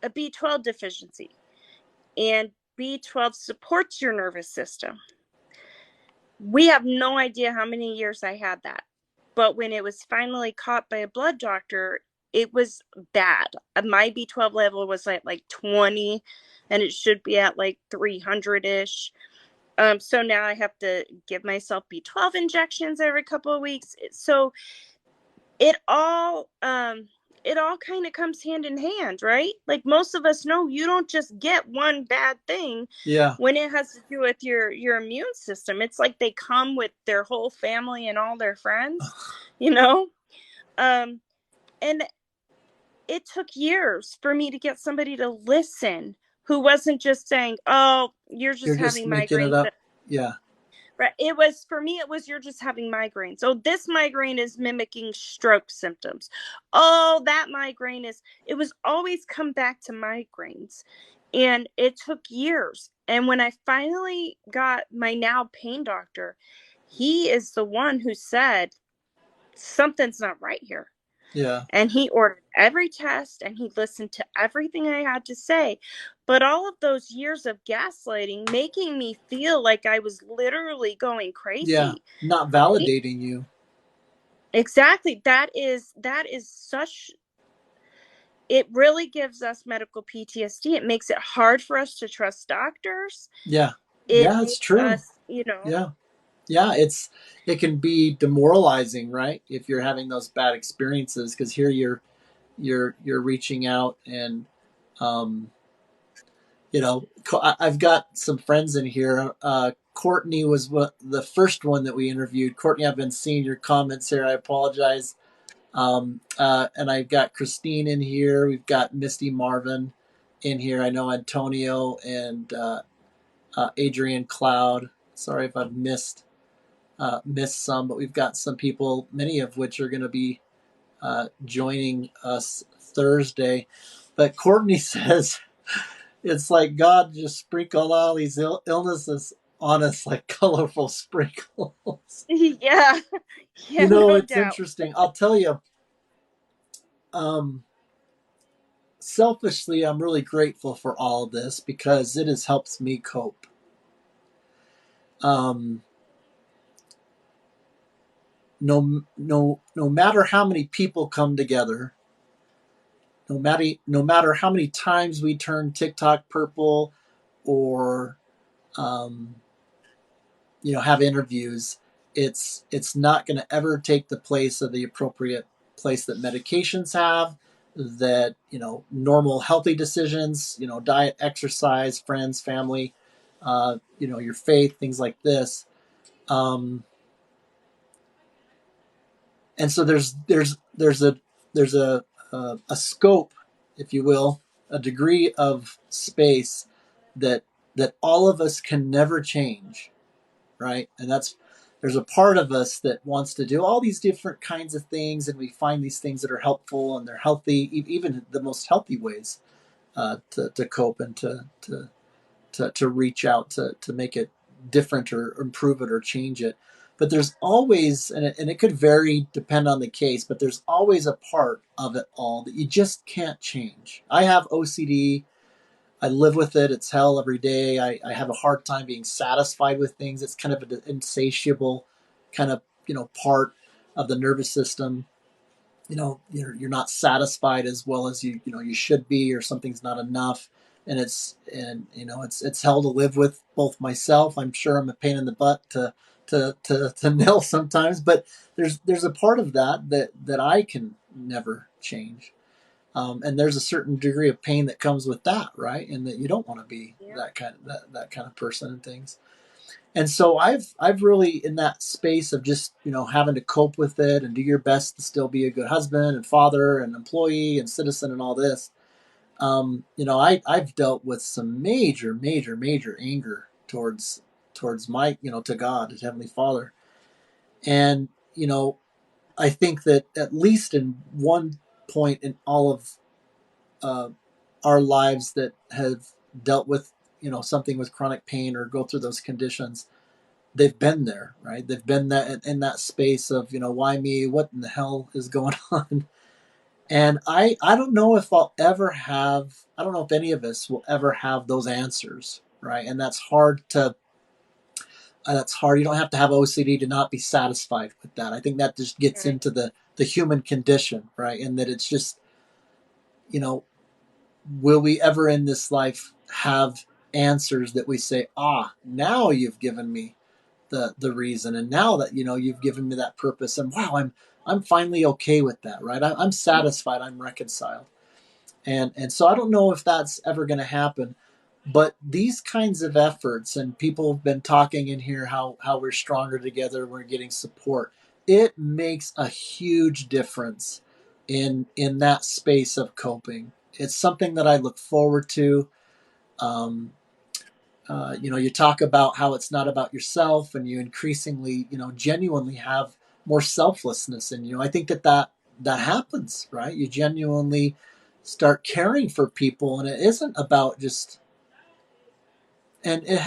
a B12 deficiency, and B12 supports your nervous system. We have no idea how many years I had that, but when it was finally caught by a blood doctor, it was bad. My B12 level was at like 20, and it should be at like 300-ish. So now I have to give myself B12 injections every couple of weeks. So it all kind of comes hand in hand, right? Like most of us know, you don't just get one bad thing yeah. when it has to do with your immune system. It's like they come with their whole family and all their friends, you know. And it took years for me to get somebody to listen who wasn't just saying, oh, you're You're just just having making it migraines. up. Yeah. Right. It was, for me, it was, you're just having migraines. So this migraine is mimicking stroke symptoms. Oh, that migraine is, it was always come back to migraines. And it took years. And when I finally got my now pain doctor, he is the one who said, something's not right here. Yeah. And he ordered every test and he listened to everything I had to say. But all of those years of gaslighting, making me feel like I was literally going Yeah. crazy. Not Right? validating you. Exactly. That is such, it really gives us medical PTSD. It makes it hard for us to trust doctors. Yeah. It Yeah, it's makes true. us, Yeah. Yeah, it can be demoralizing, right? If you're having those bad experiences, because here you're reaching out, and Um, I've got some friends in here. Courtney was the first one that we interviewed. Courtney, I've been seeing your comments here. I apologize. And I've got Christine in here. We've got Misty Marvin in here. I know Antonio and Adrian Cloud. Sorry if I've missed some, but we've got some people, many of which are going to be joining us Thursday. But Courtney says it's like God just sprinkled all these illnesses on us like colorful sprinkles. Yeah, yeah, no It's doubt. interesting. I'll tell you, um, selfishly, I'm really grateful for all of this because it has helped me cope. Um, no matter how many people come together, no matter how many times we turn TikTok purple, or um, have interviews, it's not going to ever take the place of the appropriate place that medications have, that normal healthy decisions, diet, exercise, friends, family, your faith, things like this. um, and so there's a scope, if you will, a degree of space that all of us can never change, right? And there's a part of us that wants to do all these different kinds of things, and we find these things that are helpful and they're healthy, even the most healthy ways to cope and to reach out to make it different or improve it or change it. But there's always, and it could vary, depend on the case, but there's always a part of it all that you just can't change. I have OCD. I live with it. It's hell every day. I have a hard time being satisfied with things. It's kind of an insatiable kind of, part of the nervous system. You're not satisfied as well as you should be, or something's not enough. And it's hell to live with, both myself. I'm sure I'm a pain in the butt to nail sometimes, but there's a part of that I can never change. And there's a certain degree of pain that comes with that, right? And that you don't want to be Yeah. that kind of person and things. And so I've really, in that space of just having to cope with it and do your best to still be a good husband and father and employee and citizen and all this. I've dealt with some major, major, major anger towards my, to God, to Heavenly Father. And I think that at least in one point in all of uh, our lives that have dealt with something with chronic pain or go through those conditions, they've been there, right? They've been that in that space of why me, what in the hell is going on. And I don't know if I don't know if any of us will ever have those answers, right? And that's hard. You don't have to have OCD to not be satisfied with that. I think that just gets Right. into the human condition, right? And that it's just you know will we ever in this life have answers that we say, now you've given me the reason, and now that you've given me that purpose, and wow, I'm finally okay with that, right? I'm satisfied, I'm reconciled. And so I don't know if that's ever going to happen, but these kinds of efforts, and people have been talking in here how we're stronger together, we're getting support. It makes a huge difference in that space of coping. It's something that I look forward to. um, you talk about how it's not about yourself, and you increasingly genuinely have more selflessness in you. I think that happens, right? You genuinely start caring for people, and it isn't about just, and it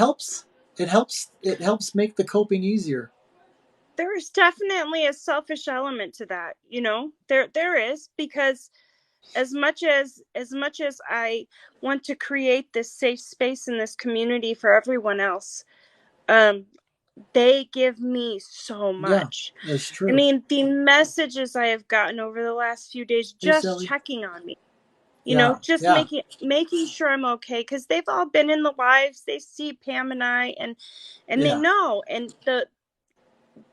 helps make the coping easier. There's definitely a selfish element to that, there is, because as much as I want to create this safe space in this community for everyone else, um they give me so Yeah, much. that's I true. mean, the messages I have gotten over the last few days, Hey, just Sally. checking on me, Yeah, just yeah, making sure I'm okay, because they've all been in the lives, they see Pam and I, and they yeah, know, and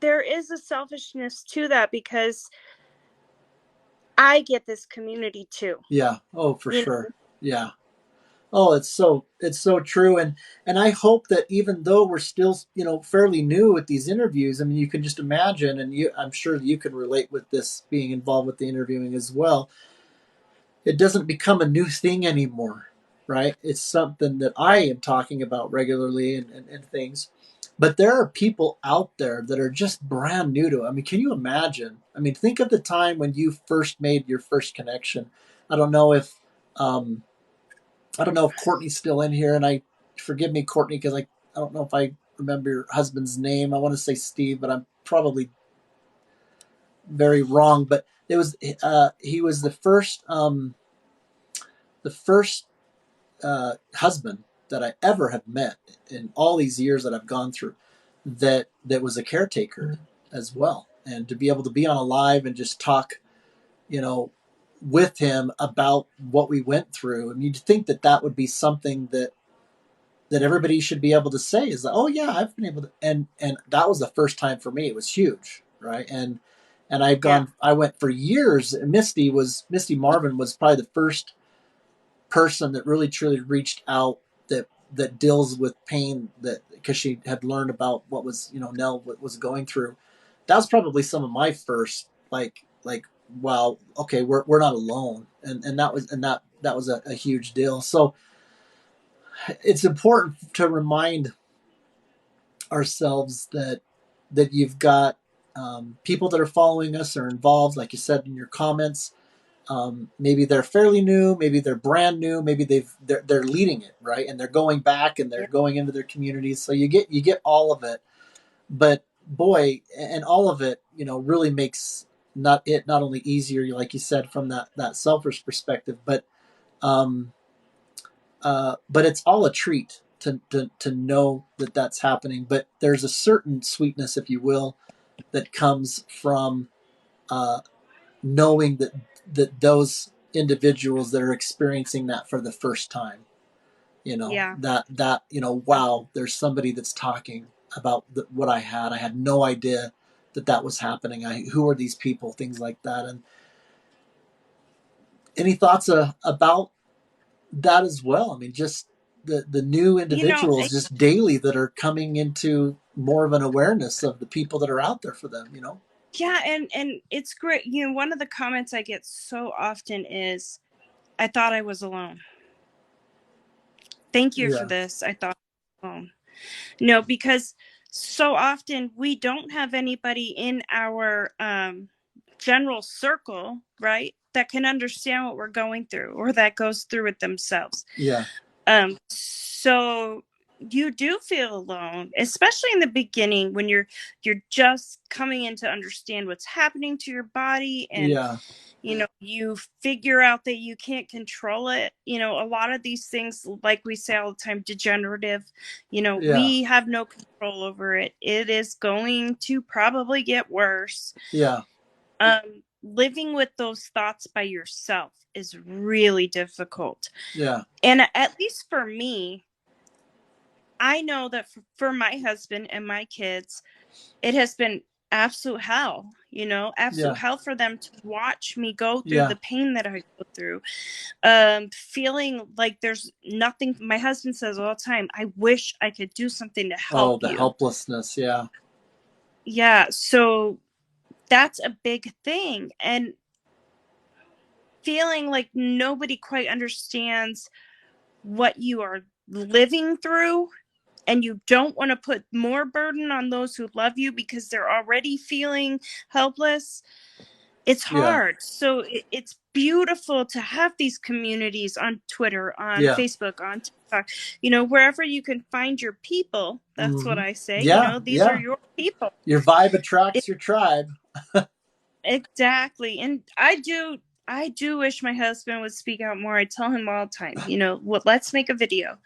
there is a selfishness to that, because I get this community too, yeah. Oh, for you sure. know Yeah, Oh, it's so true, and I hope that even though we're still fairly new with these interviews, I mean, you can just imagine, and I'm sure you can relate with this being involved with the interviewing as well. It doesn't become a new thing anymore, right? It's something that I am talking about regularly and things. But there are people out there that are just brand new to it. I mean, can you imagine? I mean, think of the time when you first made your first connection. I don't know if um, I don't know if Courtney's still in here, and I forgive me, Courtney, because I don't know if I remember your husband's name. I want to say Steve, but I'm probably very wrong. But it was he was the first husband that I ever have met in all these years that I've gone through that was a caretaker as well, and to be able to be on a live and just talk, you know, with him about what we went through. And you'd think that that would be something that everybody should be able to say is that, oh yeah, I've been able to, and that was the first time for me. It was huge, right? And Yeah. I went for years. Misty Marvin was probably the first person that really truly reached out that deals with pain, that because she had learned about what was Nell what was going through. That was probably some of my first like wow, okay, we're not alone, and that was a huge deal. So it's important to remind ourselves that you've got people that are following us or involved, like you said in your comments. Maybe they're fairly new, maybe they're brand new, maybe they're leading it, right, and they're going back and they're Yeah. going into their communities. So you get all of it, but boy, and all of it, really makes not only easier, like you said, from that selfish perspective, um, but it's all a treat to know that that's happening. But there's a certain sweetness, if you will, that comes from uh, knowing that those individuals that are experiencing that for the first time, Yeah. wow, there's somebody that's talking about what I had. I had no idea that was happening. Who are these people? Things like that. And any thoughts about that as well? I mean, just the new You know, individuals just daily that are coming into more of an awareness of the people that are out there for them. yeah, and it's great. One of the comments I get so often is, I thought I was alone. Thank you for Yeah, this. I thought I was alone. No, because so often we don't have anybody in our general circle, right, that can understand what we're going through or that goes through it themselves. yeah, So you do feel alone, especially in the beginning when you're just coming in to understand what's happening to your body, and yeah, you figure out that you can't control it. A lot of these things, like we say all the time, degenerative, yeah, we have no control over it. It is going to probably get worse. yeah, Living with those thoughts by yourself is really difficult. yeah, And at least for me, I know that for my husband and my kids, it has been absolute hell, absolute yeah, hell for them to watch me go through yeah. the pain that I go through. Feeling like there's nothing. My husband says all the time, I wish I could do something to help Oh, the you. helplessness. Yeah, Yeah. So that's a big thing. And feeling like nobody quite understands what you are living through, and you don't want to put more burden on those who love you because they're already feeling helpless. It's yeah, hard. So it's beautiful to have these communities on Twitter, on yeah. Facebook, on TikTok, wherever you can find your people. That's what Hmm. I say. Yeah, These are yeah. your people. Your vibe It, attracts your tribe. exactly. And I do wish my husband would speak out more. I tell him all the time, what, let's make a video,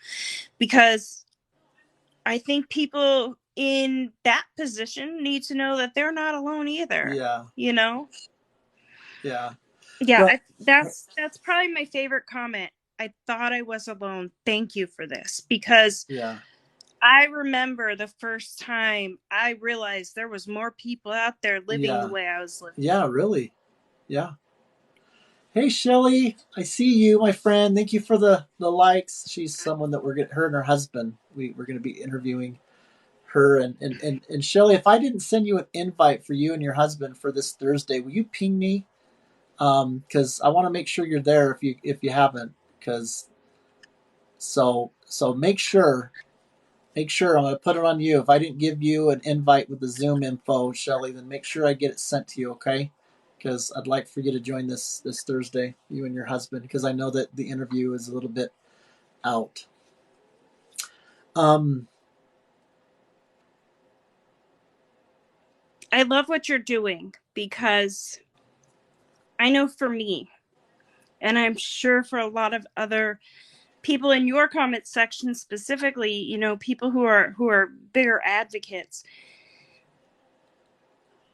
because I think people in that position need to know that they're not alone either. Yeah, You know? yeah. Yeah, Well, that's probably my favorite comment. I thought I was alone. Thank you for this, because yeah, I remember the first time I realized there was more people out there living the yeah, way I was living. yeah. Really, yeah. Hey Shelly, I see you, my friend. Thank you for the likes. She's someone that her and her husband. We're going to be interviewing her and Shelly. If I didn't send you an invite for you and your husband for this Thursday, will you ping me? Because I want to make sure you're there if you haven't. Because so make sure I'm going to put it on you. If I didn't give you an invite with the Zoom info, Shelly, then make sure I get it sent to you, okay? Because I'd like for you to join this Thursday, you and your husband, because I know that the interview is a little bit out. Um, I love what you're doing because I know for me, and I'm sure for a lot of other people in your comment section specifically, you know, people who are bigger advocates,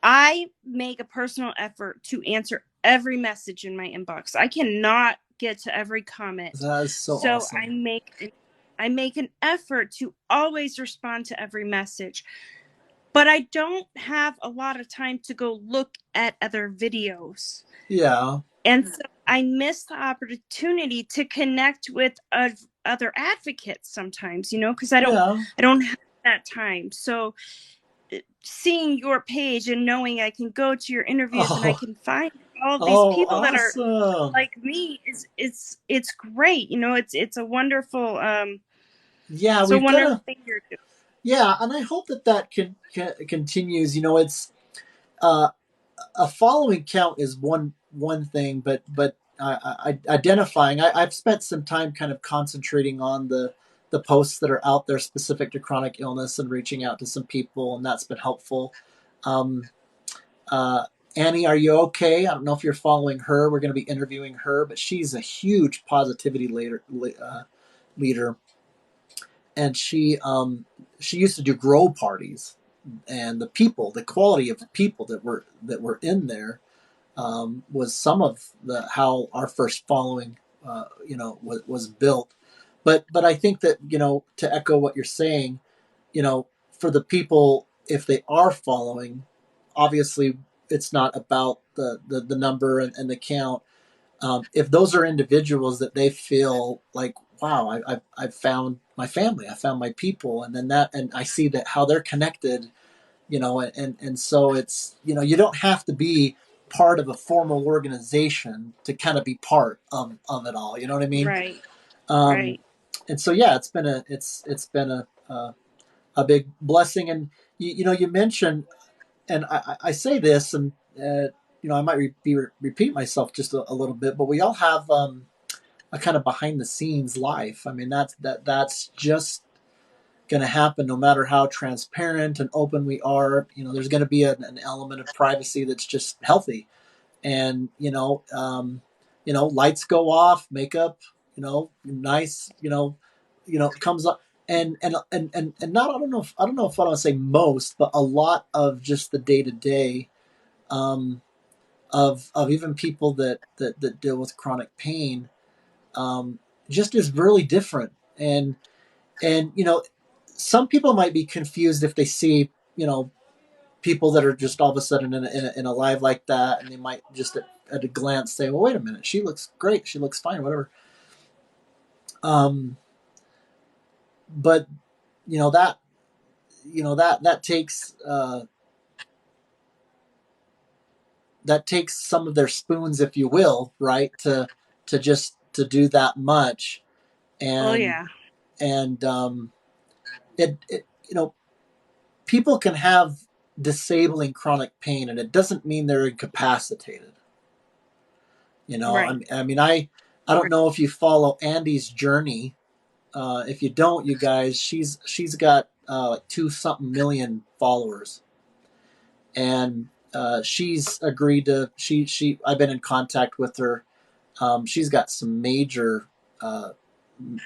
I make a personal effort to answer every message in my inbox. I cannot get to every comment. that is so So awesome. I make an effort to always respond to every message. But I don't have a lot of time to go look at other videos. Yeah, And so I miss the opportunity to connect with other advocates sometimes, you know, because yeah. I don't have that time. So seeing your page and knowing I can go to your interviews and I Oh, can find all these oh, people that are awesome. like me is it's great. You know, it's a wonderful Yeah, it's a we've got to. wonderful thing you're doing. Yeah, and I hope that continues. It's uh, a following count is one thing, but identifying. I've spent some time kind of concentrating on the posts that are out there specific to chronic illness and reaching out to some people, and that's been helpful. Um, uh, Annie, are you okay? I don't know if you're following her. We're going to be interviewing her, but she's a huge positivity leader, and she used to do grow parties, and the quality of people that were in there was some of the how our first following was built. But I think that to echo what you're saying, for the people, if they are following, obviously it's not about the number and the count. If those are individuals that they feel like, wow, I've found my family, I found my people, and then and I see that how they're connected, and so it's, you don't have to be part of a formal organization to kind of be part of it all. You know what I mean? Right. Um, Right. and so yeah, it's been a big blessing. And you mentioned, and I say this, and I might repeat myself just a little bit, but we all have a kind of behind the scenes life. I mean, that's just going to happen no matter how transparent and open we are. There's going to be an element of privacy that's just healthy. And lights go off, makeup, nice, comes up. And not, I don't know if I want to say most, but a lot of just the day to day of even people that deal with chronic pain, just is really different. And some people might be confused if they see, people that are just all of a sudden in a live like that, and they might just at a glance say, well, wait a minute, she looks great, she looks fine, whatever. um, but that takes some of their spoons, if you will, right, to just to do that much. Oh and yeah. and it people can have disabling chronic pain, and it doesn't mean they're incapacitated. Right. I mean, I don't know if you follow Andy's journey. If you don't, you guys, she's got like two something million followers, and she's agreed to. I've been in contact with her. She's got some uh,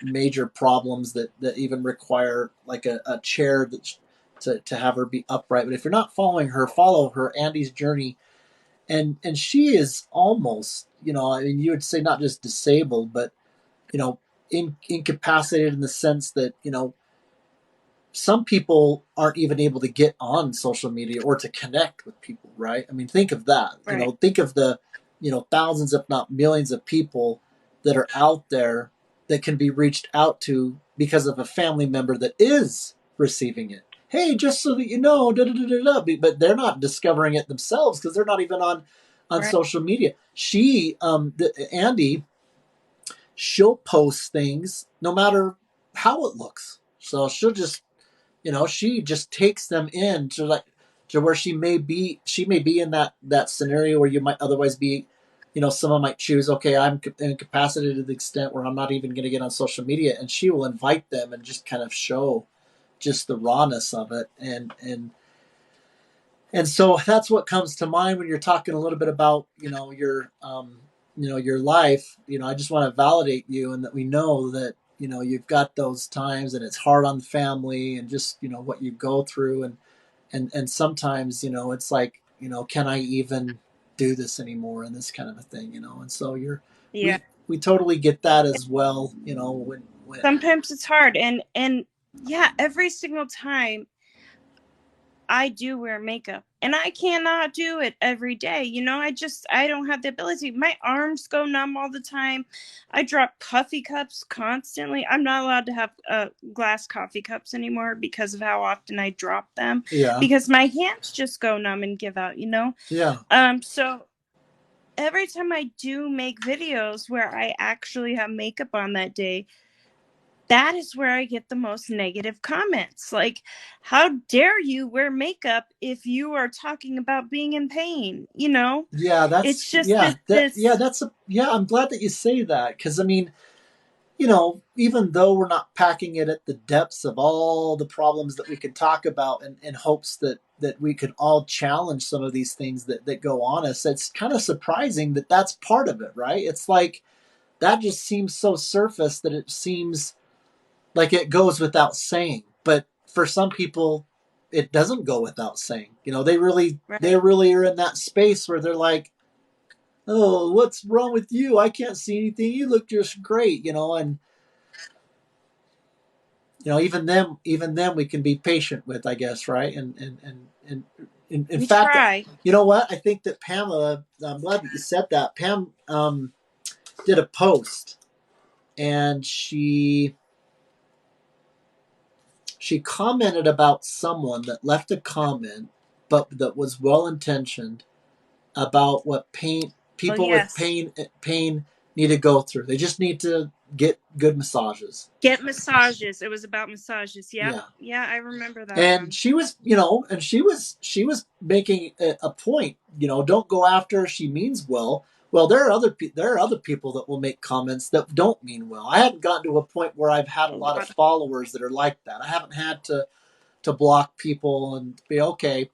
major problems that even require like a chair to have her be upright. But if you're not following her, follow her, Andy's journey. And she is almost, I mean, you would say not just disabled, but you know incapacitated in the sense that some people aren't even able to get on social media or to connect with people, right? I mean, think of that. Right. Think of the thousands, if not millions of people that are out there that can be reached out to because of a family member that is receiving it. Hey, just so that you know, da, da, da, da, da. But they're not discovering it themselves because they're not even on Right. social media. Andy, she'll post things no matter how it looks. So she'll just, she just takes them in to where she may be in that scenario where you might otherwise be, someone might choose, okay, I'm incapacitated to the extent where I'm not even going to get on social media, and she will invite them and just kind of show just the rawness of it. And so that's what comes to mind when you're talking a little bit about, your life. I just want to validate you, and that we know that, you've got those times and it's hard on the family, and just, what you go through. And sometimes, it's like, can I even do this anymore, and this kind of a thing, and so Yeah. we totally get that as well, when Sometimes it's hard, and yeah, every single time I do wear makeup, and I cannot do it every day. I don't have the ability. My arms go numb all the time. I drop coffee cups constantly. I'm not allowed to have glass coffee cups anymore because of how often I drop them, yeah, because my hands just go numb and give out. yeah, So every time I do make videos where I actually have makeup on that day, that is where I get the most negative comments. Like, how dare you wear makeup if you are talking about being in pain? yeah, It's just this. I'm glad that you say that, because I mean, even though we're not packing it at the depths of all the problems that we could talk about, in hopes that we could all challenge some of these things that go on us, it's kind of surprising that that's part of it, right? It's like that just seems so surface that it seems like it goes without saying. But for some people, it doesn't go without saying. They Right. really are in that space where they're like, "Oh, what's wrong with you? I can't see anything. You look just great," and even them we can be patient with, I guess, right? And in We fact, try. you know what? I think that Pamela, I'm glad that you said that. Pam did a post, and she commented about someone that left a comment, but that was well intentioned, about what pain Oh, people with yes. pain need to go through. They just need to get good massages. Get massages. It was about massages. Yep. Yeah. Yeah, I remember that And one. she was making a point. Don't go after her. She means well. Well, there are other people that will make comments that don't mean well. I haven't gotten to a point where I've had a A lot of lot. followers that are like that. I haven't had to block people and be okay.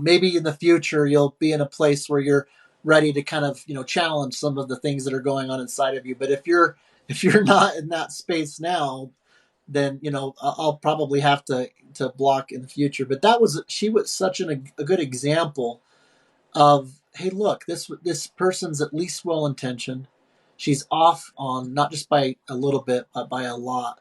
Maybe in the future you'll be in a place where you're ready to kind of, challenge some of the things that are going on inside of you. But if you're not in that space now, then I'll probably have to block in the future. But she was such a good example of, hey, look, this person's at least well intentioned. She's off on not just by a little bit, but by a lot.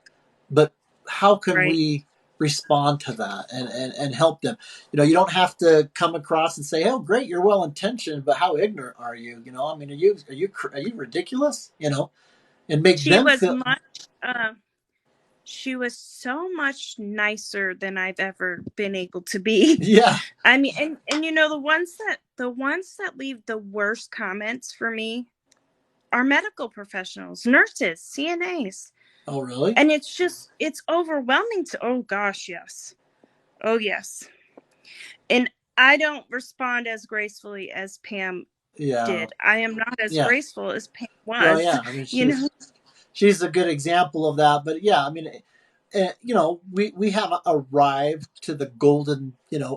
But how can Right. we respond to that and help them? You don't have to come across and say, oh, great, you're well intentioned, but how ignorant are you? I mean, are you ridiculous? And make She them was feel. much. She was so much nicer than I've ever been able to be. Yeah. I mean, and the ones that leave the worst comments for me are medical professionals, nurses, CNAs. Oh, really? And it's overwhelming to, oh gosh, yes. Oh yes. And I don't respond as gracefully as Pam Yeah. did. I am not as Yeah. graceful as Pam Well, was, yeah. I mean, you know. she's a good example of that. But yeah, I mean, we have arrived to the golden,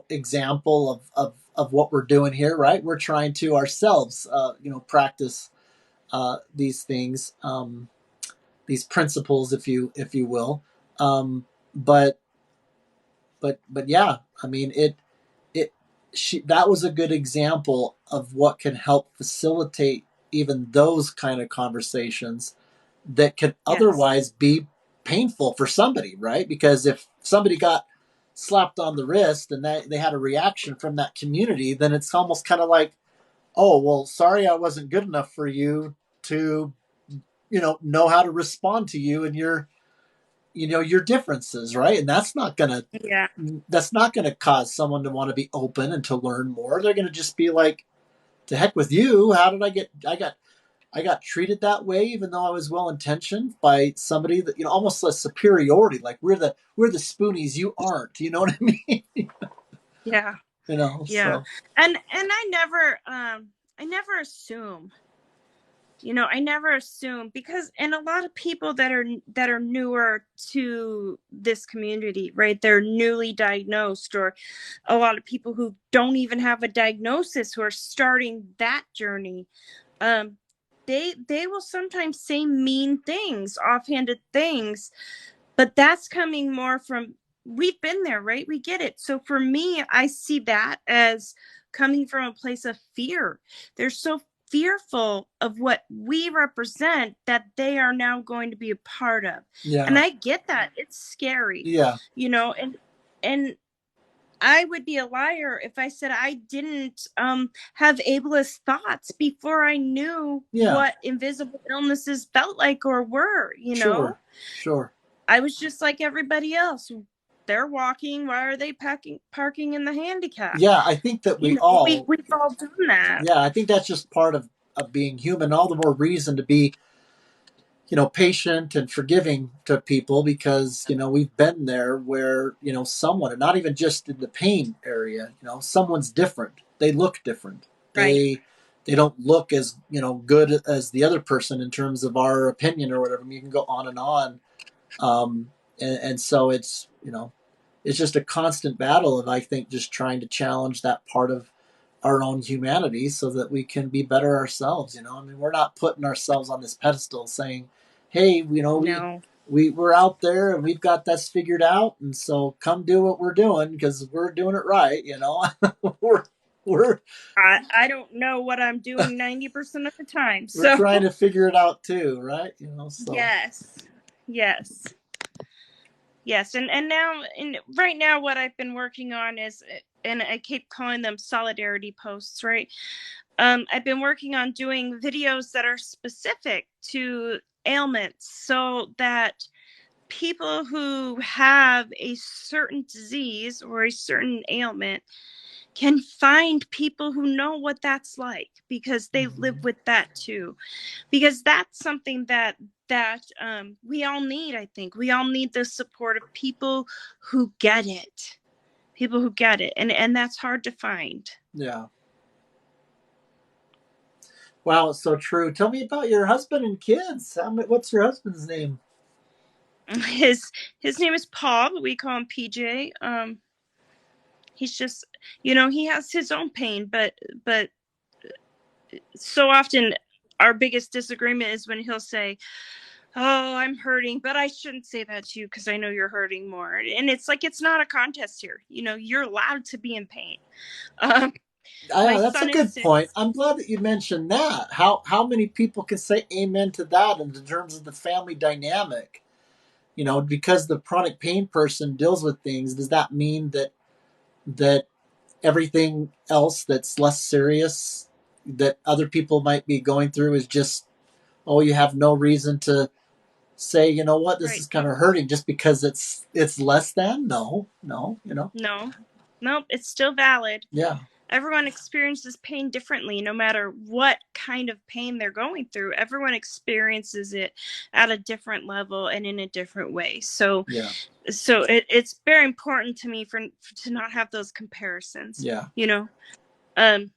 example of what we're doing here, right? We're trying to ourselves, practice these things, these principles, if you will. Um, but but yeah, I mean, it that was a good example of what can help facilitate even those kind of conversations that could Yes. otherwise be painful for somebody, right? Because if somebody got slapped on the wrist and they had a reaction from that community, then it's almost kind of like, oh, well, sorry, I wasn't good enough for you to, know how to respond to you and your differences, right? And Yeah. that's not gonna cause someone to want to be open and to learn more. They're gonna just be like, to heck with you. How did I got treated that way, even though I was well intentioned by somebody that, almost a superiority. Like we're the spoonies, you aren't. You know what I mean? Yeah. Yeah. So And I never assume. I never assume, because and a lot of people that are newer to this community, right? They're newly diagnosed, or a lot of people who don't even have a diagnosis who are starting that journey. Um they will sometimes say mean things, offhanded things, but that's coming more from, we've been there, right? We get it. So for me, I see that as coming from a place of fear. They're so fearful of what we represent that they are now going to be a part of. And yeah, I get that. It's scary, yeah, and I would be a liar if I said I didn't have ableist thoughts before I knew yeah. what invisible illnesses felt like or were. Sure, sure. I was just like everybody else. They're walking. Why are they parking in the handicap? Yeah, I think that We've all done that. yeah, I think that's just part of being human. All the more reason to be, patient and forgiving to people, because, we've been there where, someone, and not even just in the pain area, someone's different. They look different. Right. They don't look as, good as the other person in terms of our opinion or whatever. I mean, you can go on and on. And so it's just a constant battle of, I think, just trying to challenge that part of our own humanity so that we can be better ourselves. I mean, we're not putting ourselves on this pedestal saying, hey, No. we're out there and we've got this figured out, and so come do what we're doing because we're doing it right. we're we're I don't know what I'm doing 90% of the time. we're So trying to figure it out too, right? So yes. Yes. Yes. And now, and right now, what I've been working on is, and I keep calling them solidarity posts, right? I've been working on doing videos that are specific to ailments, so that people who have a certain disease or a certain ailment can find people who know what that's like, because they live with that too. Because that's something that we all need. I think we all need the support of people who get it, and that's hard to find. yeah. Wow, it's so true. Tell me about your husband and kids. What's your husband's name? His his name is Paul, but we call him PJ. He's just, he has his own pain, but so often our biggest disagreement is when he'll say, oh, I'm hurting, but I shouldn't say that to you because I know you're hurting more. And it's like, it's not a contest here. You're allowed to be in pain. Um, my Yeah, that's a son is good point. 6. I'm glad that you mentioned that. How many people can say amen to that in terms of the family dynamic? Because the chronic pain person deals with things, does that mean that everything else that's less serious that other people might be going through is just, oh, you have no reason to say, what, this Right. is kind of hurting just because it's less than? No, no, No, nope, it's still valid. yeah, Everyone experiences pain differently, no matter what kind of pain they're going through. Everyone experiences it at a different level and in a different way. So yeah, it's very important to me to not have those comparisons. yeah. Um,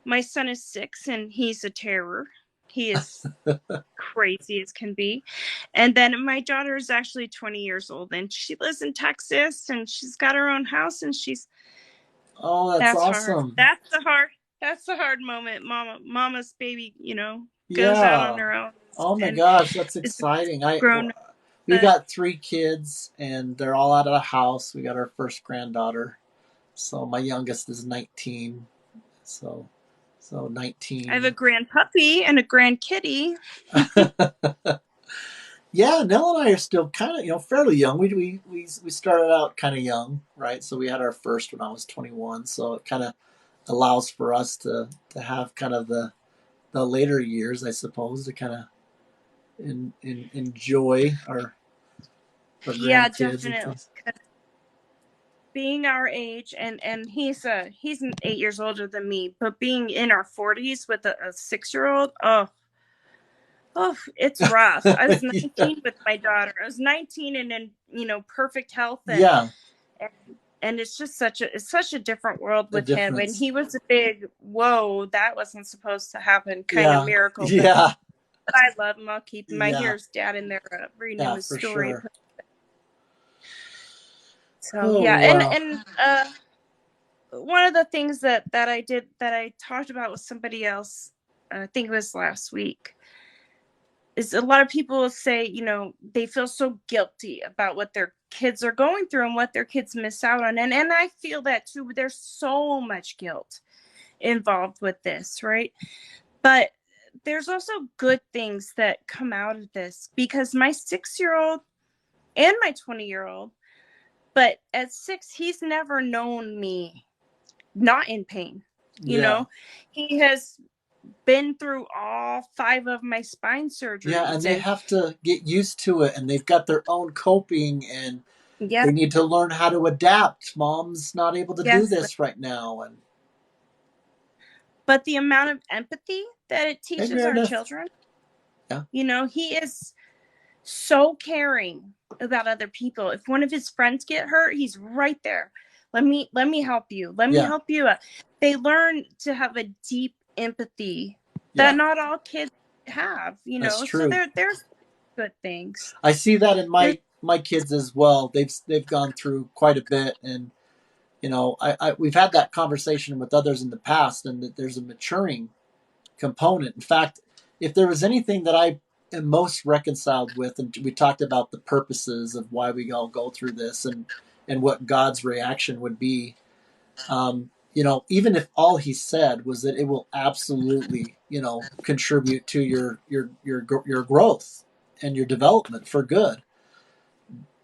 my son is 6 and he's a terror. He is crazy as can be. And then my daughter is actually 20 years old and she lives in Texas and she's got her own house, and Oh, that's that's hard. awesome. That's the hard moment. Mama's baby, goes out on Yeah. her own Oh my and gosh, that's is exciting. grown We've up. got 3 kids and they're all out of the house. We got our first granddaughter. So my youngest is 19. So I have a 19. grand puppy and a grand kitty. Yeah, Nell and I are still kind of, fairly young. We started out kind of young, right? So we had our first when I was 21. So it kind of allows for us to have kind of the later years, I suppose, to kind of enjoy our Yeah, grandkids and definitely. things. Being our age, and he's 8 years older than me, but being in our 40s with a 6-year-old, oh, it's rough. I was Yeah, 19 with my daughter. I was 19 and in, perfect health, yeah, and and it's such a different world a with him. And difference. he was a big, whoa, that wasn't supposed to happen kind of Yeah, miracle. But yeah, I love him. I'll keep him. I hear yeah, his dad in there reading him yeah, his for story. sure. So Oh yeah, wow. and one of the things that I did, that I talked about with somebody else, I think it was last week, is a lot of people say, they feel so guilty about what their kids are going through and what their kids miss out on. And I feel that too. There's so much guilt involved with this, right? But there's also good things that come out of this, because my 6-year-old and my 20-year-old, but at 6, he's never known me not in pain. You Yeah, know, he has been through all 5 of my spine yeah, and surgeries. they And have to get used to it, and they've got their own coping, and yeah, they need to learn how to adapt. Mom's not able to do yes, this right now, and but the amount of empathy that it hey teaches our Meredith, children, yeah, he is so caring about other people. If one of his friends get hurt, he's right there. Let me help you. Let me yeah, help you. They learn to have a deep empathy that yeah, not all kids have, that's so true. there's good things. I see that in There's my kids as well. They've gone through quite a bit, and we've had that conversation with others in the past, and that there's a maturing component. In fact, if there was anything that I am most reconciled with, and we talked about the purposes of why we all go through this, and what God's reaction would be, even if all He said was that it will absolutely, contribute to your growth and your development for good,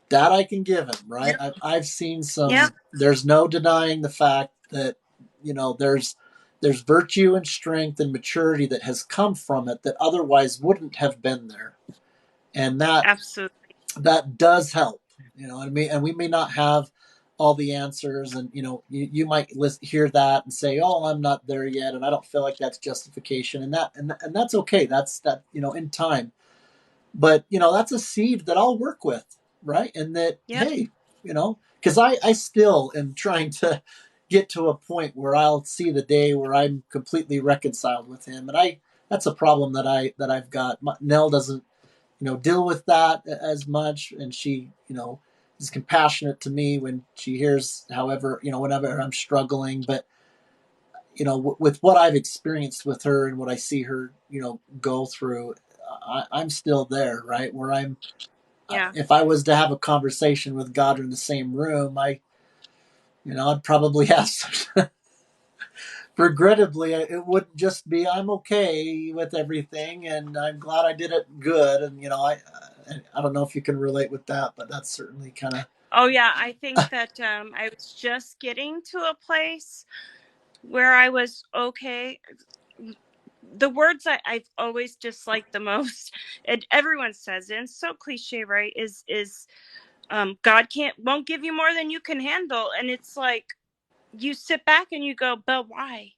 that I can give Him, right? yeah, I've seen yeah, some. There's no denying the fact that there's virtue and strength and maturity that has come from it that otherwise wouldn't have been there, and absolutely. that does help. You know what I mean? And we may not have all the answers, and you might hear that and say, "Oh, I'm not there yet," and I don't feel like that's justification, and that's okay. That's that in time. But that's a seed that I'll work with, right? And that, Yep, hey, because I still am trying to get to a point where I'll see the day where I'm completely reconciled with Him, and I that's a problem that I've got. Nell doesn't deal with that as much, and she is compassionate to me when she hears, however, whenever I'm struggling. But with what I've experienced with her and what I see her go through, I'm still there, right? Where yeah, if I was to have a conversation with God in the same room, I'd probably ask. Regrettably, it wouldn't just be I'm okay with everything, and I'm glad I did it good. And I don't know if you can relate with that, but that's certainly kind of oh yeah, I think that I was just getting to a place where I was okay. The words I've always disliked the most, and everyone says it, and it's so cliche, right? Is God won't give you more than you can handle. And it's like, you sit back and you go, but why?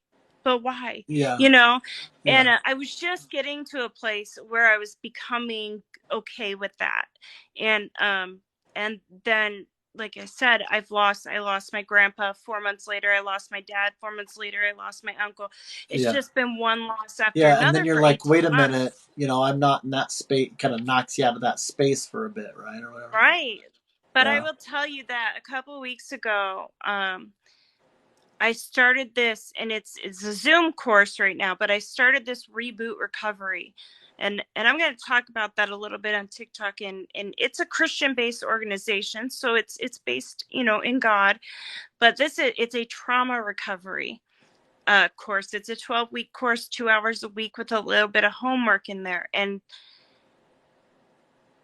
But why? yeah, You know? yeah, And I was just getting to a place where I was becoming okay with that. And then, like I said, I lost my grandpa 4 months later. I lost my dad 4 months later. I lost my uncle. It's yeah. just been one loss after Yeah, and then another you're for like, 18 wait a minute, months. I'm not in that space. Kind of knocks you out of that space for a bit, right, or whatever. Right. But I Yeah, will tell you that a couple of weeks ago, I started this, and it's a Zoom course right now, but I started this reboot recovery. And I'm going to talk about that a little bit on TikTok, and it's a Christian-based organization, so it's based, in God, but it's a trauma recovery course. It's a 12-week course, 2 hours a week with a little bit of homework in there. And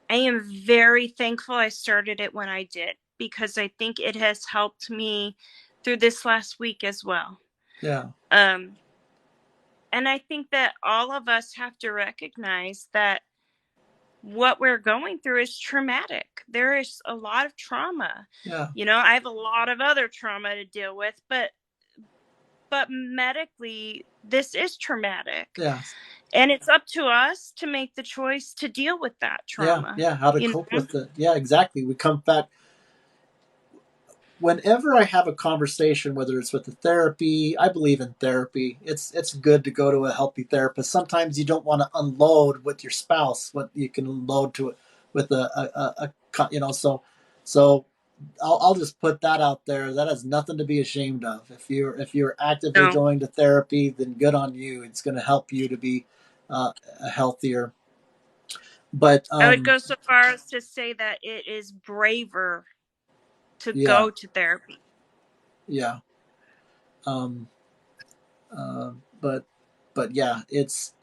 I am very thankful I started it when I did, because I think it has helped me through this last week as well. Yeah. Um, and I think that all of us have to recognize that what we're going through is traumatic. There is a lot of trauma. Yeah. I have a lot of other trauma to deal with, but medically this is traumatic. Yes. And it's up to us to make the choice to deal with that Yeah. trauma. Yeah. How to You cope know? with it. Yeah, exactly. We come back whenever I have a conversation, whether it's with a therapy. I believe in therapy. It's good to go to a healthy therapist. Sometimes you don't want to unload with your spouse what you can unload to it with so I'll just put that out there. That has nothing to be ashamed of. If you're actively No, going to therapy, then good on you. It's going to help you to be healthier. But I would go so far as to say that it is braver to yeah, go to therapy. yeah. Um, uh, but but yeah, it's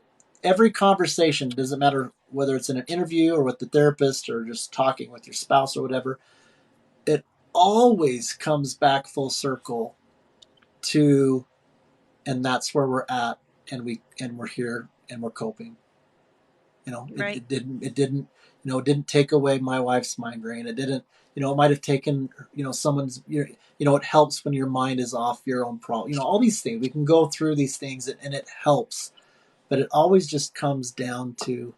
every conversation. Doesn't matter whether it's in an interview or with the therapist or just talking with your spouse or whatever. It always comes back full circle to, and that's where we're at, and we're here and we're coping. Right. It didn't take away my wife's migraine. It didn't, it might have taken, someone's, it helps when your mind is off your own problem. All these things, we can go through these things and it helps, but it always just comes down to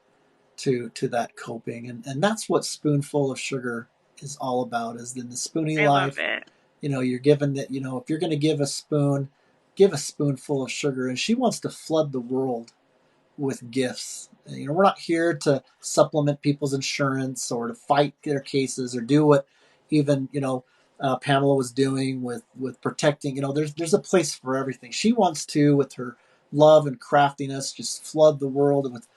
that coping. And that's what Spoonful of Sugar is all about, is in the spoony I love life. it. You're given that, if you're going to give a spoon, give a spoonful of sugar. And she wants to flood the world with gifts. We're not here to supplement people's insurance or to fight their cases or do what even Pamela was doing with protecting. There's a place for everything. She wants to, with her love and craftiness, just flood the world with,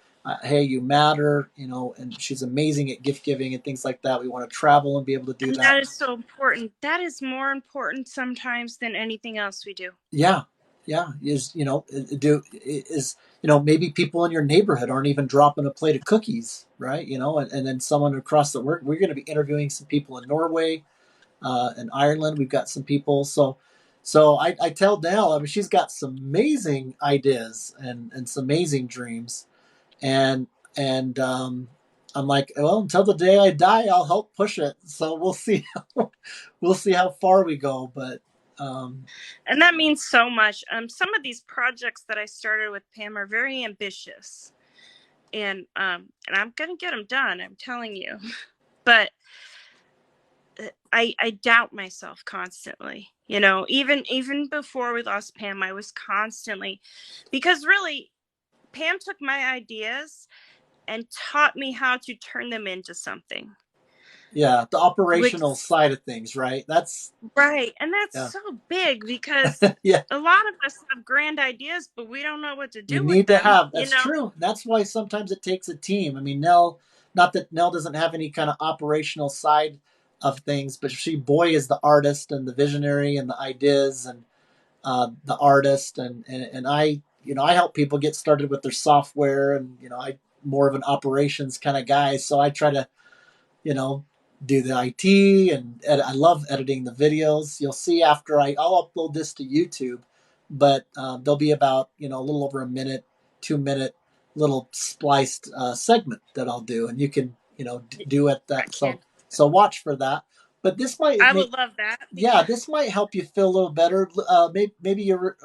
hey, you matter. And she's amazing at gift giving and things like that. We want to travel and be able to do And that. that is so important. That is more important sometimes than anything else we do. Yeah, yeah. Maybe people in your neighborhood aren't even dropping a plate of cookies, right? And then someone across we're going to be interviewing some people in Norway, in Ireland. We've got some people. So I tell Nell, I mean, she's got some amazing ideas and some amazing dreams, and I'm like, well, until the day I die, I'll help push it. So we'll see, we'll see how far we go, but. Um, And that means so much. Some of these projects that I started with Pam are very ambitious, and I'm gonna get them done. I'm telling you, but I doubt myself constantly. Even before we lost Pam, I was constantly, because really, Pam took my ideas and taught me how to turn them into something. Yeah, the Which operational side of things, right? That's Right, and that's yeah, so big because yeah. a lot of us have grand ideas, but we don't know what to You do with need to them. have. That's true. That's why sometimes it takes a team. I mean, not that Nell doesn't have any kind of operational side of things, but she, boy, is the artist and the visionary and the ideas and the artist and I help people get started with their software and I more of an operations kind of guy, so I try to you know, do the IT and I love editing the videos. You'll see after I'll upload this to YouTube, but there'll be about a little over a minute, 2 minute little spliced segment that I'll do, and you can do it I that. can't. So watch for that. But this might I make would love that yeah, because this might help you feel a little better. Maybe you're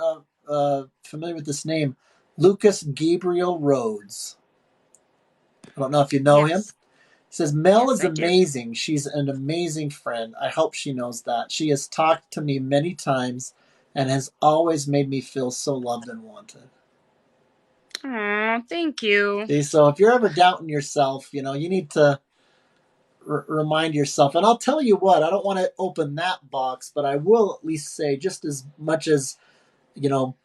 familiar with this name, Lucas Gabriel Rhodes. I don't know if you know him. yes, Says Mel yes, is I do. amazing. She's an amazing friend. I hope she knows that. She has talked to me many times and has always made me feel so loved and wanted. Oh, thank you. See, so if you're ever doubting yourself, you need to remind yourself. And I'll tell you what, I don't want to open that box, but I will at least say, just as much as you know,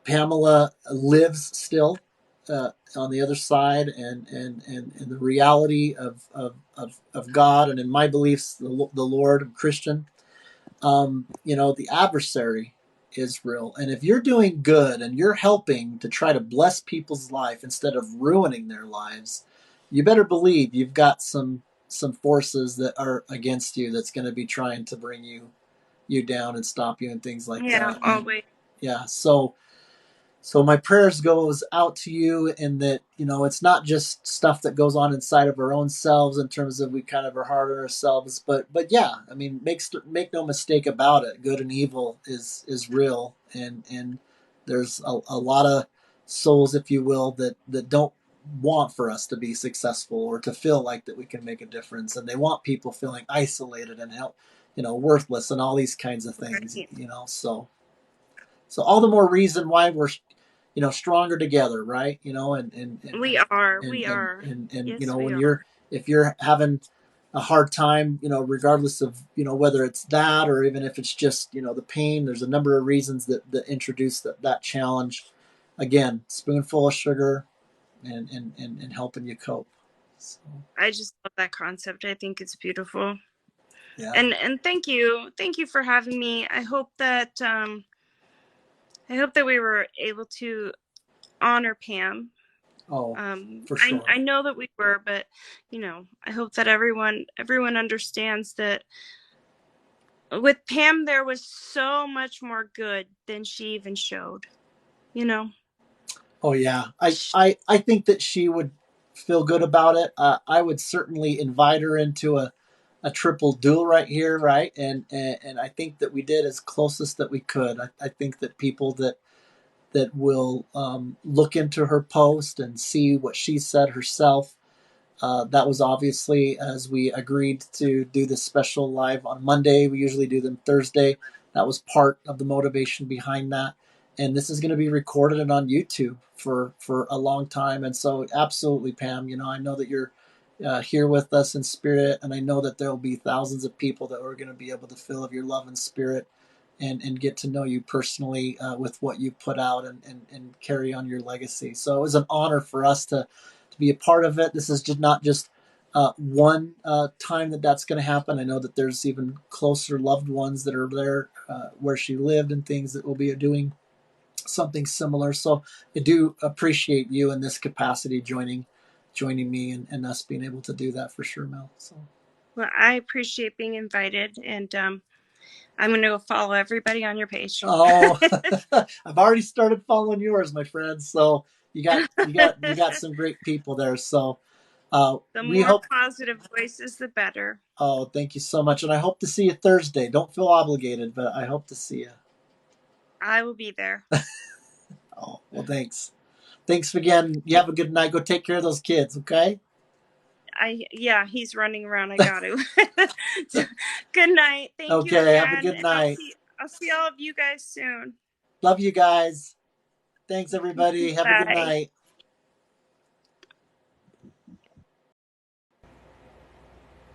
Pamela lives still on the other side, and the reality of God, and in my beliefs, the Lord, I'm Christian. The adversary is real. And if you're doing good and you're helping to try to bless people's life instead of ruining their lives, you better believe you've got some forces that are against you that's going to be trying to bring you down and stop you and things like Yeah, that. And always. Yeah. So my prayers goes out to you in that, it's not just stuff that goes on inside of our own selves in terms of we kind of are hard on ourselves, but yeah, I mean, make no mistake about it. Good and evil is real, and there's a lot of souls, if you will, that don't want for us to be successful or to feel like that we can make a difference, and they want people feeling isolated and help, worthless and all these kinds of things, Right. so all the more reason why we're stronger together, right? We are. And We and are. and Yes, we when are. if you're having a hard time, regardless of whether it's that or even if it's just the pain, there's a number of reasons that introduce that challenge. Again, spoonful of sugar and helping you cope. So I just love that concept. I think it's beautiful. yeah. And thank you for having me. I hope that we were able to honor Pam. Oh, for sure. I know that we were, but I hope that everyone understands that with Pam there was so much more good than she even showed. You know, Oh yeah, I think that she would feel good about it. I would certainly invite her into a triple duel right here, right? And I think that we did as closest that we could. I think that people that will look into her post and see what she said herself. That was obviously as we agreed to do this special live on Monday. We usually do them Thursday. That was part of the motivation behind that. And this is going to be recorded and on YouTube for a long time. And so, absolutely, Pam. I know that you're here with us in spirit, and I know that there will be thousands of people that are going to be able to feel of your love and spirit, and get to know you personally with what you put out and carry on your legacy. So it was an honor for us to be a part of it. This is just not just one time that's going to happen. I know that there's even closer loved ones that are there where she lived and things that will be doing something similar. So I do appreciate you in this capacity joining me and us being able to do that for sure, Mel. So. well, I appreciate being invited, and I'm going to go follow everybody on your page. Oh, I've already started following yours, my friends. So you got some great people there. So The we more hope. positive voices, the better. Oh, thank you so much, and I hope to see you Thursday. Don't feel obligated, but I hope to see you. I will be there. Oh, well, thanks. Thanks again. You have a good night. Go take care of those kids, okay? Yeah, he's running around. I got to. Good night. Thank you Okay, have a again, good and night. I'll see all of you guys soon. Love you guys. Thanks, everybody. Have a good Bye. night.